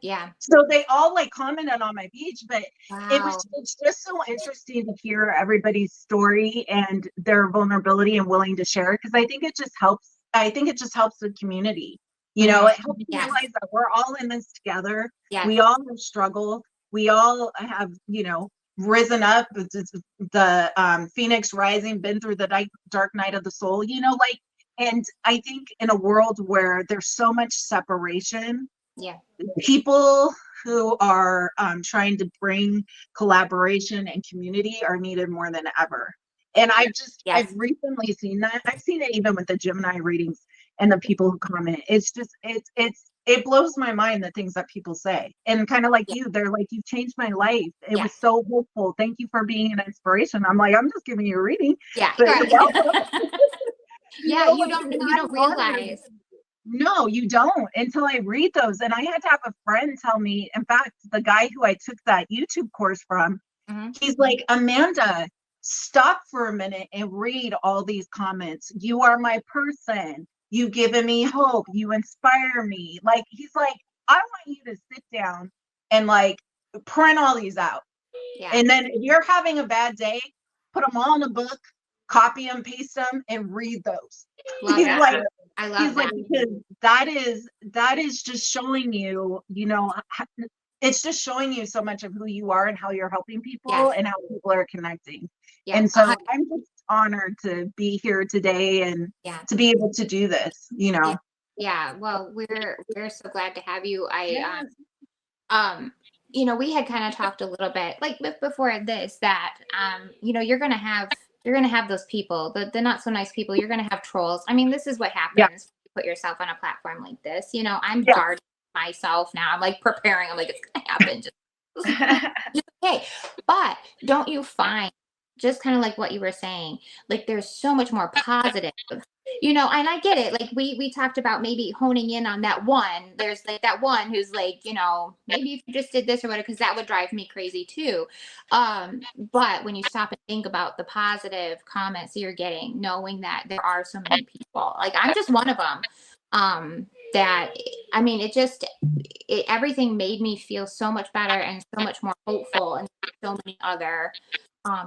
Yeah. So they all like commented on my page, but it's just so interesting to hear everybody's story and their vulnerability and willing to share, because I think it just helps. I think it just helps the community. You know, it helps realize that we're all in this together. Yes. We all have struggled. We all have, you know, risen up. It's the Phoenix rising, been through the dark night of the soul, you know, like, and I think in a world where there's so much separation, people who are trying to bring collaboration and community are needed more than ever. And I've recently seen that. I've seen it even with the Gemini readings and the people who comment. It's just, it blows my mind, the things that people say. And kind of like you, they're like, you've changed my life. It was so hopeful. Thank you for being an inspiration. I'm like, I'm just giving you a reading. Yeah. But Right. you don't realize. No, you don't, until I read those. And I had to have a friend tell me, in fact, the guy who I took that YouTube course from, he's like, Amanda, stop for a minute and read all these comments. You are my person. You've given me hope. You inspire me. Like, he's like, I want you to sit down and like print all these out. Yeah. And then if you're having a bad day, put them all in a book, copy them, paste them, and read those. He's like, I love that. Because that is just showing you, you know, it's just showing you so much of who you are and how you're helping people and how people are connecting. And so I'm just honored to be here today and to be able to do this, you know. Yeah. Well, we're so glad to have you. You know, we had kind of talked a little bit like before this that you know, you're gonna have those people, the not so nice people. You're gonna have trolls. I mean, this is what happens when you put yourself on a platform like this. You know, I'm guarding myself now. I'm like preparing. I'm like, it's gonna happen. Just okay. But don't you find, just kind of like what you were saying, like there's so much more positive, you know, and I get it. Like we talked about maybe honing in on that one. There's like that one who's like, you know, maybe if you just did this or whatever, because that would drive me crazy too. But when you stop and think about the positive comments you're getting, knowing that there are so many people, like I'm just one of them, that, I mean, everything made me feel so much better and so much more hopeful, and so many other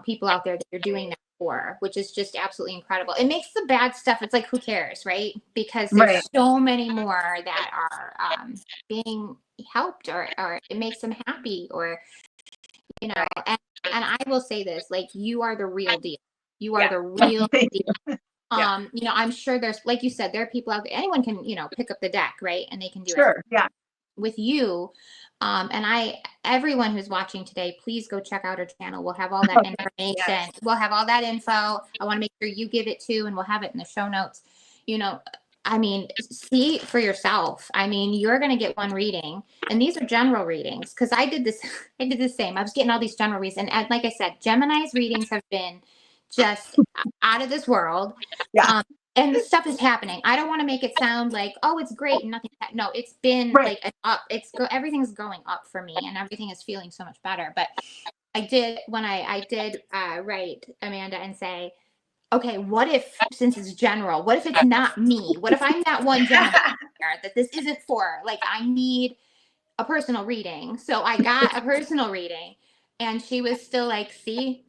people out there that you're doing that for, which is just absolutely incredible. It makes the bad stuff, it's like, who cares, right? Because there's so many more that are being helped, or it makes them happy, or, you know, and I will say this, like, you are the real deal. You are the real deal. You know, I'm sure there's, like you said, there are people out there, anyone can, you know, pick up the deck, right? And they can do it. Yeah. With you, and everyone who's watching today, please go check out our channel. We'll have all that information. We'll have all that info. I want to make sure you give it too, and we'll have it in the show notes. You know, I mean, see for yourself. I mean, you're going to get one reading, and these are general readings, because I did the same. I was getting all these general readings, and like I said, Gemini's readings have been just out of this world. And this stuff is happening. I don't want to make it sound like, oh, it's great and nothing. No, it's been like an up. Everything's going up for me, and everything is feeling so much better. But I did write Amanda and say, okay, what if, since it's general, what if it's not me? What if I'm that one Gemini that this isn't for? Like, I need a personal reading. So I got a personal reading, and she was still like, see.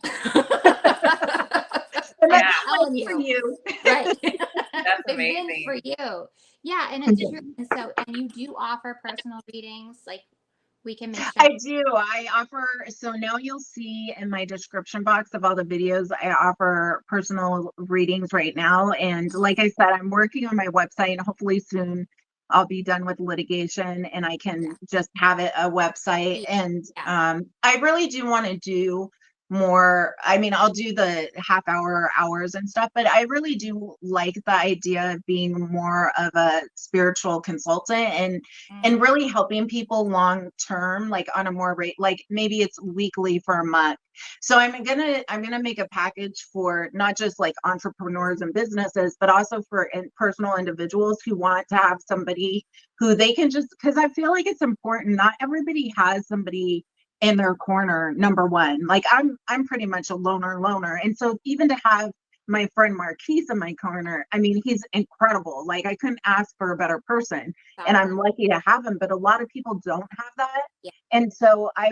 And that's for you. Right. That's amazing. It's been for you. Yeah, and it's true. And so, and you do offer personal readings, like We can make sure. I do. I offer, so now you'll see in my description box of all the videos, I offer personal readings right now. And like I said, I'm working on my website, and hopefully soon I'll be done with litigation and I can just have it a website. And I really do want to do more. I mean, I'll do the half hour, hours and stuff, but I really do like the idea of being more of a spiritual consultant and really helping people long term, like on a more rate, like maybe it's weekly for a month. So I'm gonna make a package for not just like entrepreneurs and businesses, but also for personal individuals who want to have somebody who they can just, because I feel like it's important. Not everybody has somebody in their corner. Number one, like I'm pretty much a loner, and so even to have my friend Marquise in my corner, I mean, he's incredible. Like, I couldn't ask for a better person, and I'm lucky to have him. But a lot of people don't have that, and so I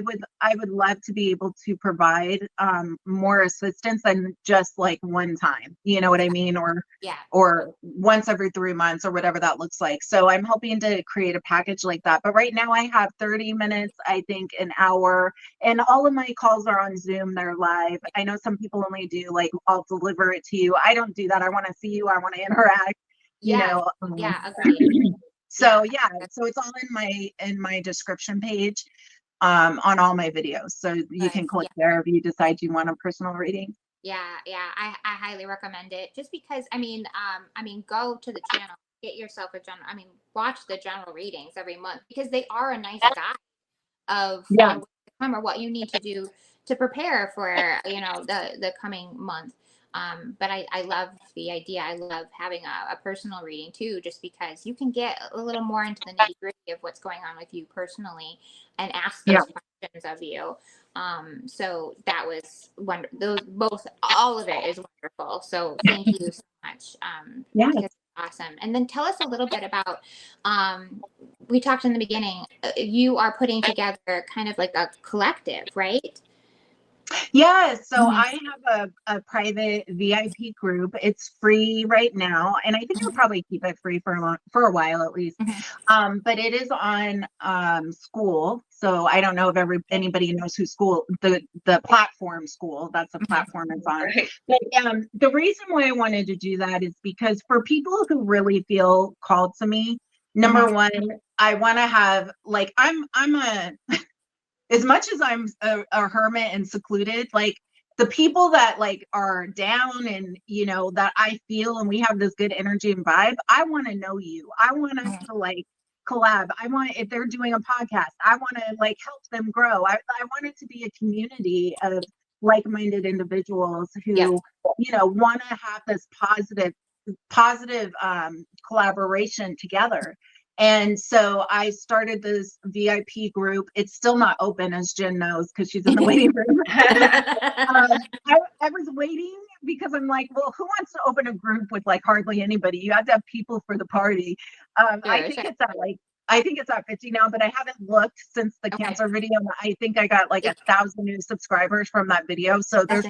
would love to be able to provide more assistance than just like one time. You know what I mean? Or once every 3 months or whatever that looks like. So I'm hoping to create a package like that. But right now I have 30 minutes, I think an hour, and all of my calls are on Zoom. They're live. I know some people only do like, I'll deliver it to you. I don't do that. I want to see you. I want to interact, you know. Agreed. So so it's all in my description page on all my videos. So you can click there if you decide you want a personal reading. I highly recommend it, just because I mean, go to the channel, get yourself a general, watch the general readings every month, because they are a nice guide of what's to come or what you need to do to prepare for, the coming month. But I love the idea. I love having a personal reading too, just because you can get a little more into the nitty gritty of what's going on with you personally and ask those questions of you. So that was all of it is wonderful. So thank you so much. Because it's awesome. And then tell us a little bit about, we talked in the beginning, you are putting together kind of like a collective, right? Yeah, so I have a private VIP group. It's free right now, and I think I'll probably keep it free for a while at least. But it is on School. So I don't know if anybody knows who School, the platform School. That's the platform it's on. Right. But the reason why I wanted to do that is because for people who really feel called to me, number one, I want to have, like, I'm a as much as I'm a hermit and secluded, like the people that like are down and, that I feel and we have this good energy and vibe, I want to know you. I want us to like collab. If they're doing a podcast, I want to like help them grow. I want it to be a community of like-minded individuals who, want to have this positive collaboration together. And so I started this VIP group. It's still not open, as Jen knows, because she's in the waiting room. I was waiting because I'm like, well, who wants to open a group with like hardly anybody? You have to have people for the party. I think it's at 50 now, but I haven't looked since the cancer video. I think I got like 1,000 new subscribers from that video. So there's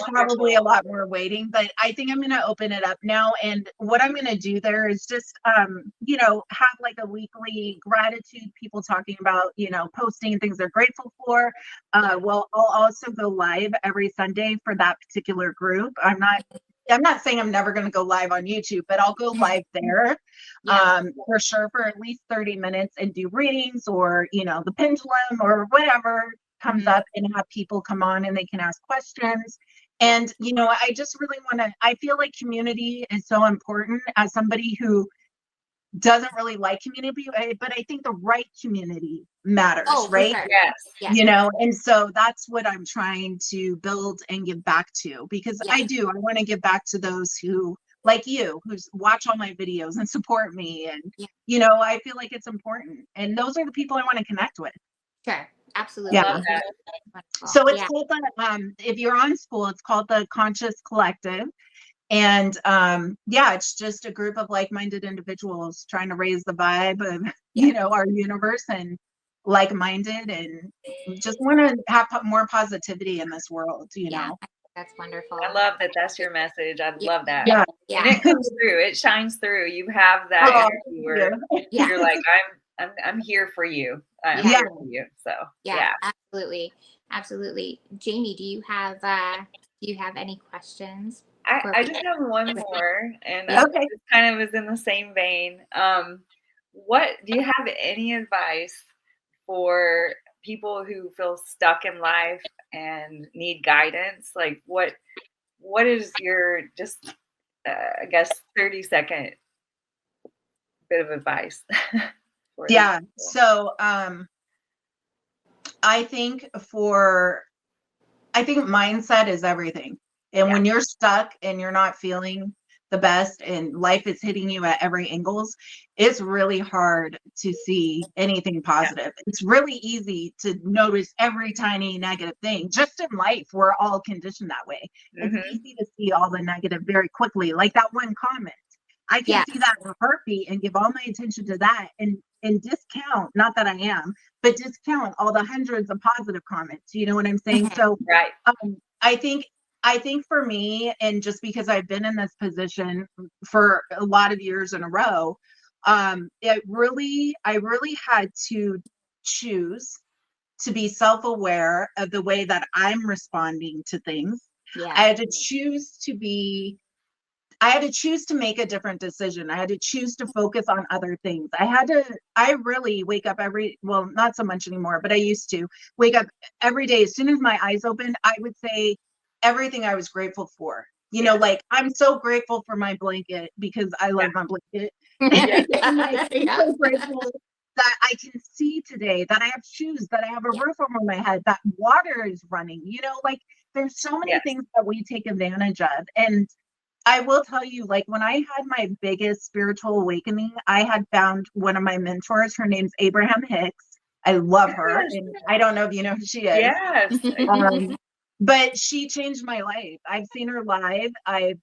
probably a lot more waiting, but I think I'm going to open it up now. And what I'm going to do there is just, have like a weekly gratitude, people talking about, posting things they're grateful for. Well, I'll also go live every Sunday for that particular group. I'm not saying I'm never going to go live on YouTube, but I'll go live there for sure for at least 30 minutes and do readings or, the pendulum or whatever comes up, and have people come on and they can ask questions. And, I just really I feel like community is so important as somebody who doesn't really like community, but I think the right community matters, right? Sure. Yes. And so that's what I'm trying to build and give back to, because I want to give back to those who, like you, who watch all my videos and support me. And, I feel like it's important. And those are the people I want to connect with. Sure. Absolutely. Love that. So it's called if you're on School, it's called the Conscious Collective. And it's just a group of like-minded individuals trying to raise the vibe of, our universe, and like-minded, and just want to have more positivity in this world, know. That's wonderful. I love that. That's your message. I love that. Yeah. And it comes through. It shines through. You have that energy where you're like, I'm here for you. I'm Yeah. here for you. So Yeah, absolutely. Absolutely. Jamie, do you have any questions? I just have one more, and Yeah. Okay. it kind of is in the same vein. What do you have any advice for people who feel stuck in life and need guidance? Like what is your just I guess 30-second bit of advice for these Yeah. people? So I think mindset is everything. And Yeah. when you're stuck and you're not feeling the best and life is hitting you at every angles, it's really hard to see anything positive. It's really easy to notice every tiny negative thing. Just in life, we're all conditioned that way. It's Mm-hmm. easy to see all the negative very quickly, like that one comment. I can see that in a heartbeat and give all my attention to that and discount, not that I am, but discount all the hundreds of positive comments. You know what I'm saying? So Right. I think for me, and just because I've been in this position for a lot of years in a row, I really had to choose to be self-aware of the way that I'm responding to things. Yeah. I had to choose to make a different decision. I had to choose to focus on other things. I really wake up not so much anymore, but I used to wake up every day. As soon as my eyes opened, I would say everything I was grateful for. You know, like, I'm so grateful for my blanket because I love my blanket. And like, I'm so grateful that I can see today, that I have shoes, that I have a roof over my head, that water is running. You know, like, there's so many things that we take advantage of. And I will tell you, like, when I had my biggest spiritual awakening, I had found one of my mentors. Her name's Abraham Hicks. I love her. Yes. And I don't know if you know who she is. Yes. But she changed my life. I've seen her live. I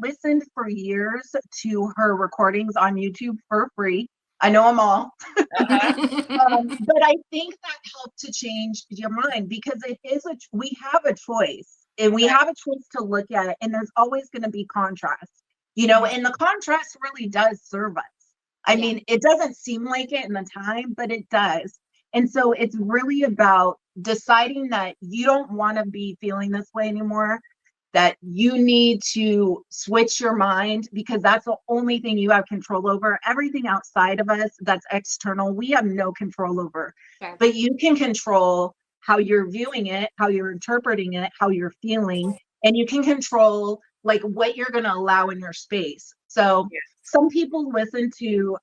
listened for years to her recordings on YouTube for free. I know them all. But I think that helped to change your mind, because we have a choice, and we have a choice to look at it, and there's always going to be contrast, you know, and the contrast really does serve us. I mean, it doesn't seem like it in the time, but it does. And so it's really about deciding that you don't want to be feeling this way anymore, that you need to switch your mind, because that's the only thing you have control over. Everything outside of us that's external, we have no control over. Sure. But you can control how you're viewing it, how you're interpreting it, how you're feeling, and you can control like what you're going to allow in your space. So some people listen to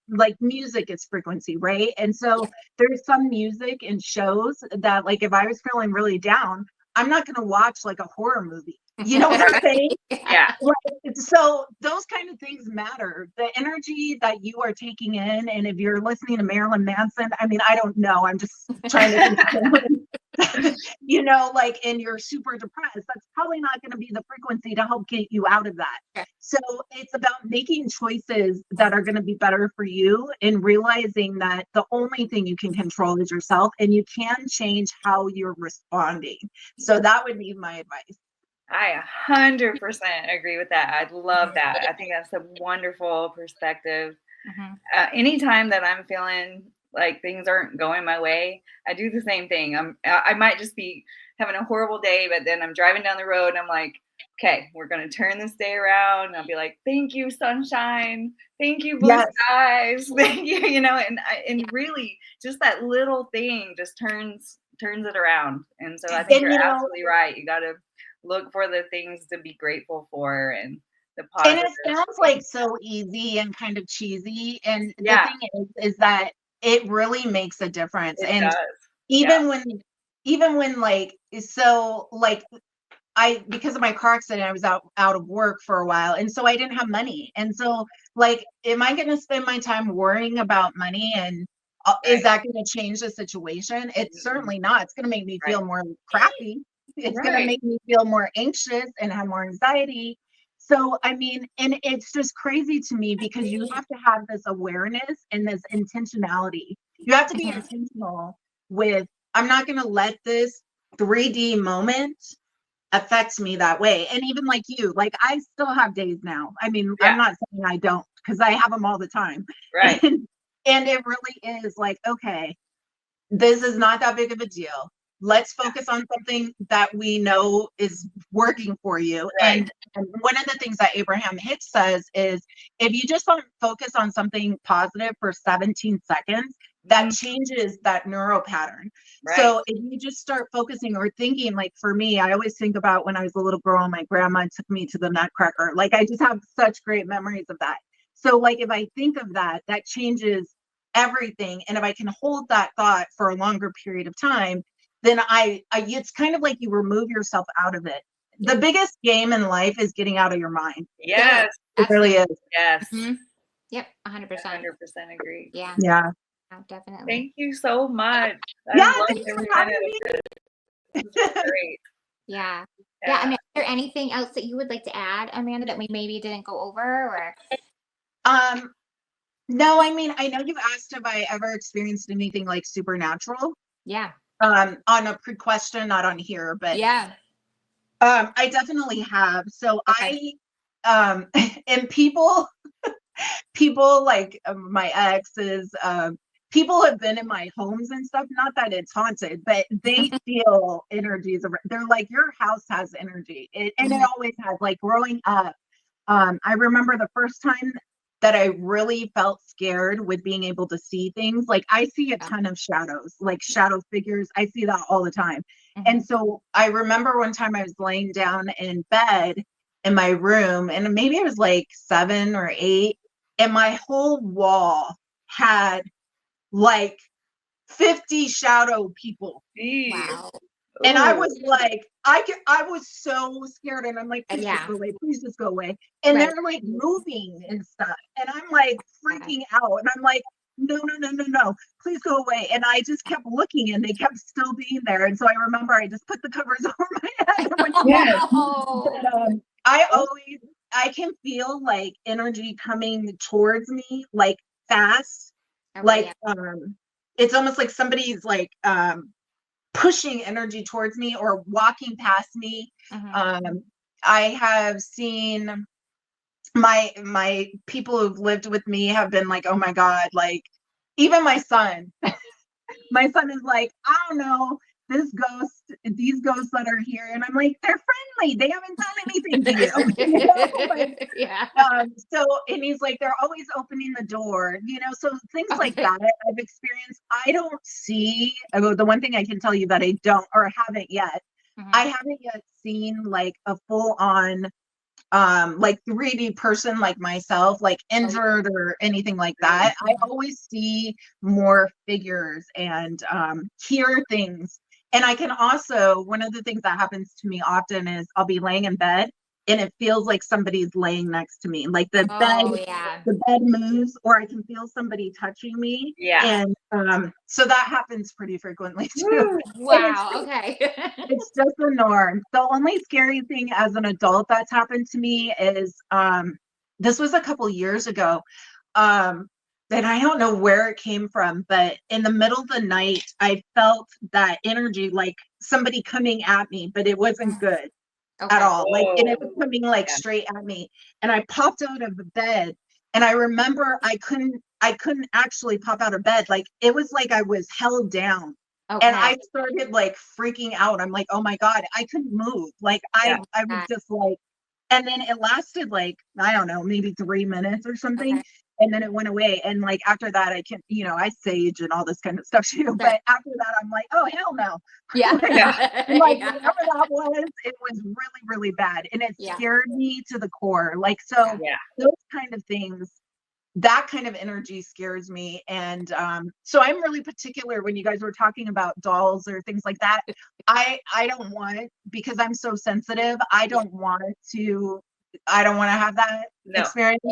like, music is frequency, right? And so there's some music and shows that, like, if I was feeling really down, I'm not going to watch like a horror movie. You know what I'm saying? Yeah. Right. So those kind of things matter. The energy that you are taking in, and if you're listening to Marilyn Manson, I mean, I don't know. I'm just trying to think, you know, like, and you're super depressed, that's probably not going to be the frequency to help get you out of that. So it's about making choices that are going to be better for you, and realizing that the only thing you can control is yourself, and you can change how you're responding. So that would be my advice. I 100% agree with that. I love that. I think that's a wonderful perspective. Anytime that I'm feeling like things aren't going my way, I do the same thing. I might just be having a horrible day, but then I'm driving down the road and I'm like, okay, we're going to turn this day around. And I'll be like, thank you, sunshine. Thank you, blue skies. Thank you, you know, and really just that little thing just turns it around. And so I think you're absolutely right. You got to look for the things to be grateful for, and the positive. And it sounds like so easy and kind of cheesy. And the thing is that it really makes a difference. It and does. even when like, so like, because of my car accident, I was out of work for a while. And so I didn't have money. And so, like, am I going to spend my time worrying about money? And is that going to change the situation? It's certainly not. It's going to make me feel more crappy. It's going to make me feel more anxious and have more anxiety. So, I mean, and it's just crazy to me, because you have to have this awareness and this intentionality. You have to be intentional with, I'm not going to let this 3D moment affects me that way. And even like you, like, I still have days now. I mean, I'm not saying I don't, because I have them all the time. Right. And it really is like, okay, this is not that big of a deal. Let's focus on something that we know is working for you. Right. And one of the things that Abraham Hicks says is if you just don't focus on something positive for 17 seconds, that changes that neural pattern. Right. So if you just start focusing or thinking, like for me, I always think about when I was a little girl, my grandma took me to the Nutcracker. Like I just have such great memories of that. So like if I think of that, that changes everything. And if I can hold that thought for a longer period of time, then I it's kind of like you remove yourself out of it. The biggest game in life is getting out of your mind. Yes. It really is. Yes. Mm-hmm. Yep. 100%. 100% agree. Yeah. Yeah. Definitely. Thank you so much. Yeah, I loved thanks for every having minute me. of this. This was great. Yeah. Yeah. I mean, is there anything else that you would like to add, Amanda, that we maybe didn't go over? Or No, I mean, I know you asked if I ever experienced anything like supernatural. yeah. On a pre-question, not on here, but Yeah. I definitely have. So Okay. And people like my exes, people have been in my homes and stuff. Not that it's haunted, but they feel energies. They're like, your house has energy, and it always has. Like growing up, I remember the first time that I really felt scared with being able to see things. Like I see a ton of shadows, like shadow figures. I see that all the time. And so I remember one time I was laying down in bed in my room, and maybe I was like 7 or 8, and my whole wall had like 50 shadow people. Wow. And I was like, I was so scared, and I'm like, please just go away, please just go away. And they're like moving and stuff, and I'm like freaking out, and I'm like, no, please go away. And I just kept looking, and they kept still being there. And so I remember I just put the covers over my head and went to bed. But, I can feel like energy coming towards me, like fast, like it's almost like somebody's like pushing energy towards me or walking past me. I have seen my people who've lived with me have been like, oh my God, like even my son is like, I don't know, these ghosts that are here. And I'm like, they're friendly. They haven't done anything to you. You know? Like, so, and he's like, they're always opening the door, you know, so things like that I've experienced. I don't see, the one thing I can tell you that I don't, or haven't yet, I haven't yet seen like a full on, like 3D person like myself, like injured or anything like that. I always see more figures and hear things. And I can also, one of the things that happens to me often is I'll be laying in bed and it feels like somebody's laying next to me. Like the bed moves, or I can feel somebody touching me. And so that happens pretty frequently too. Wow. Okay. It's just the norm. The only scary thing as an adult that's happened to me is this was a couple years ago. And I don't know where it came from, but in the middle of the night, I felt that energy, like somebody coming at me, but it wasn't good at all. Like, and it was coming like straight at me. And I popped out of the bed, and I remember I couldn't actually pop out of bed. Like it was like I was held down. And I started like freaking out. I'm like, oh my God, I couldn't move. Like I was just like, and then it lasted like, I don't know, maybe 3 minutes or something. And then it went away. And like after that, I can, you know, I sage and all this kind of stuff too. But after that, I'm like, oh hell no. Like whatever that was, it was really, really bad. And it scared me to the core. Like, so those kind of things, that kind of energy scares me. And so I'm really particular when you guys were talking about dolls or things like that. I don't want, because I'm so sensitive, I don't want to have that experience.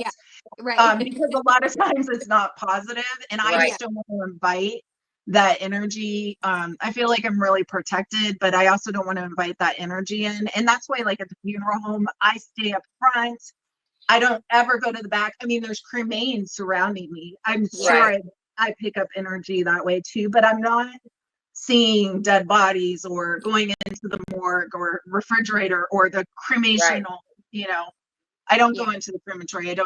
Because a lot of times it's not positive, and I just don't want to invite that energy. I feel like I'm really protected, but I also don't want to invite that energy in. And that's why, like at the funeral home, I stay up front. I don't ever go to the back. I mean, there's cremains surrounding me. I'm sure I pick up energy that way too, but I'm not seeing dead bodies or going into the morgue or refrigerator or the cremation, you know. I don't go into the crematory.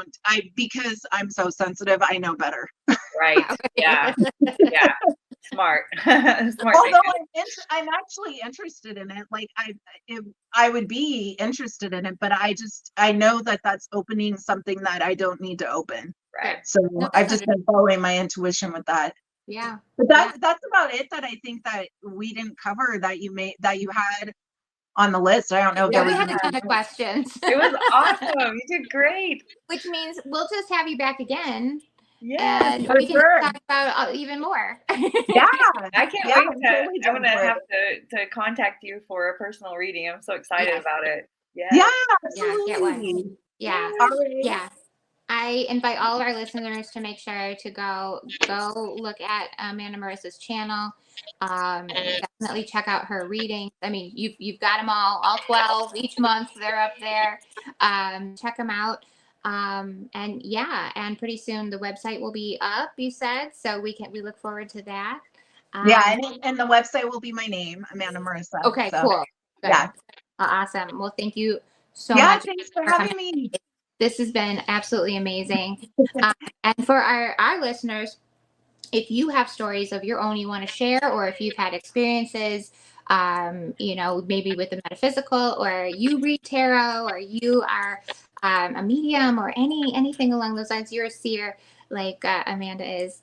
Because I'm so sensitive, I know better. Right. Yeah. Yeah. Smart. Smart. Although I'm actually interested in it. Like I would be interested in it, but I know that that's opening something that I don't need to open. Right. So I've just been following my intuition with that. Yeah. But that's about it that I think that we didn't cover that you had on the list. I don't know if Yeah, there we was had a ton of questions. It was awesome. You did great. Which means we'll just have you back again. Yeah, and for we can sure. talk about even more. Yeah, I can't yeah, wait I'm to. totally I'm gonna down for have it. to contact you for a personal reading. I'm so excited Yes. about it. Yeah. Yeah, Yeah, get one. absolutely. Yeah. All right. Yeah. I invite all of our listeners to make sure to go look at Amanda Marissa's channel. Definitely check out her readings. I mean, you've got them all 12 each month. They're up there. Check them out. And yeah, and pretty soon the website will be up, you said, so we look forward to that. Yeah, and the website will be my name, Amanda Marissa. Okay, so, cool. Good. Yeah. Awesome. Well, thank you so Yeah, much thanks for coming. having me. This has been absolutely amazing. And for our listeners, if you have stories of your own you want to share, or if you've had experiences, maybe with the metaphysical, or you read tarot, or you are a medium, or anything along those lines, you're a seer like Amanda is,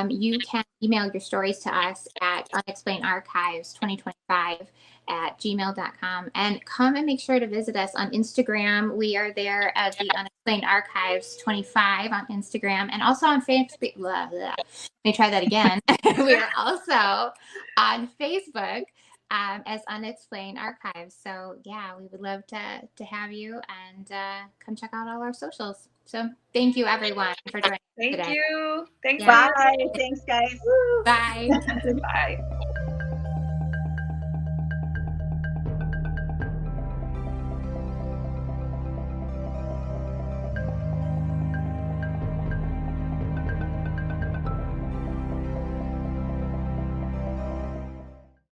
you can email your stories to us at unexplainedarchives2025@gmail.com, and come and make sure to visit us on Instagram. We are there at the Unexplained Archives 25 on Instagram, and also on Facebook. Blah, blah. Let me try that again. We are also on Facebook as Unexplained Archives. So yeah, we would love to have you, and come check out all our socials. So thank you everyone for joining us today. Thank you. Thanks. Bye. Thanks, guys. Bye. Bye.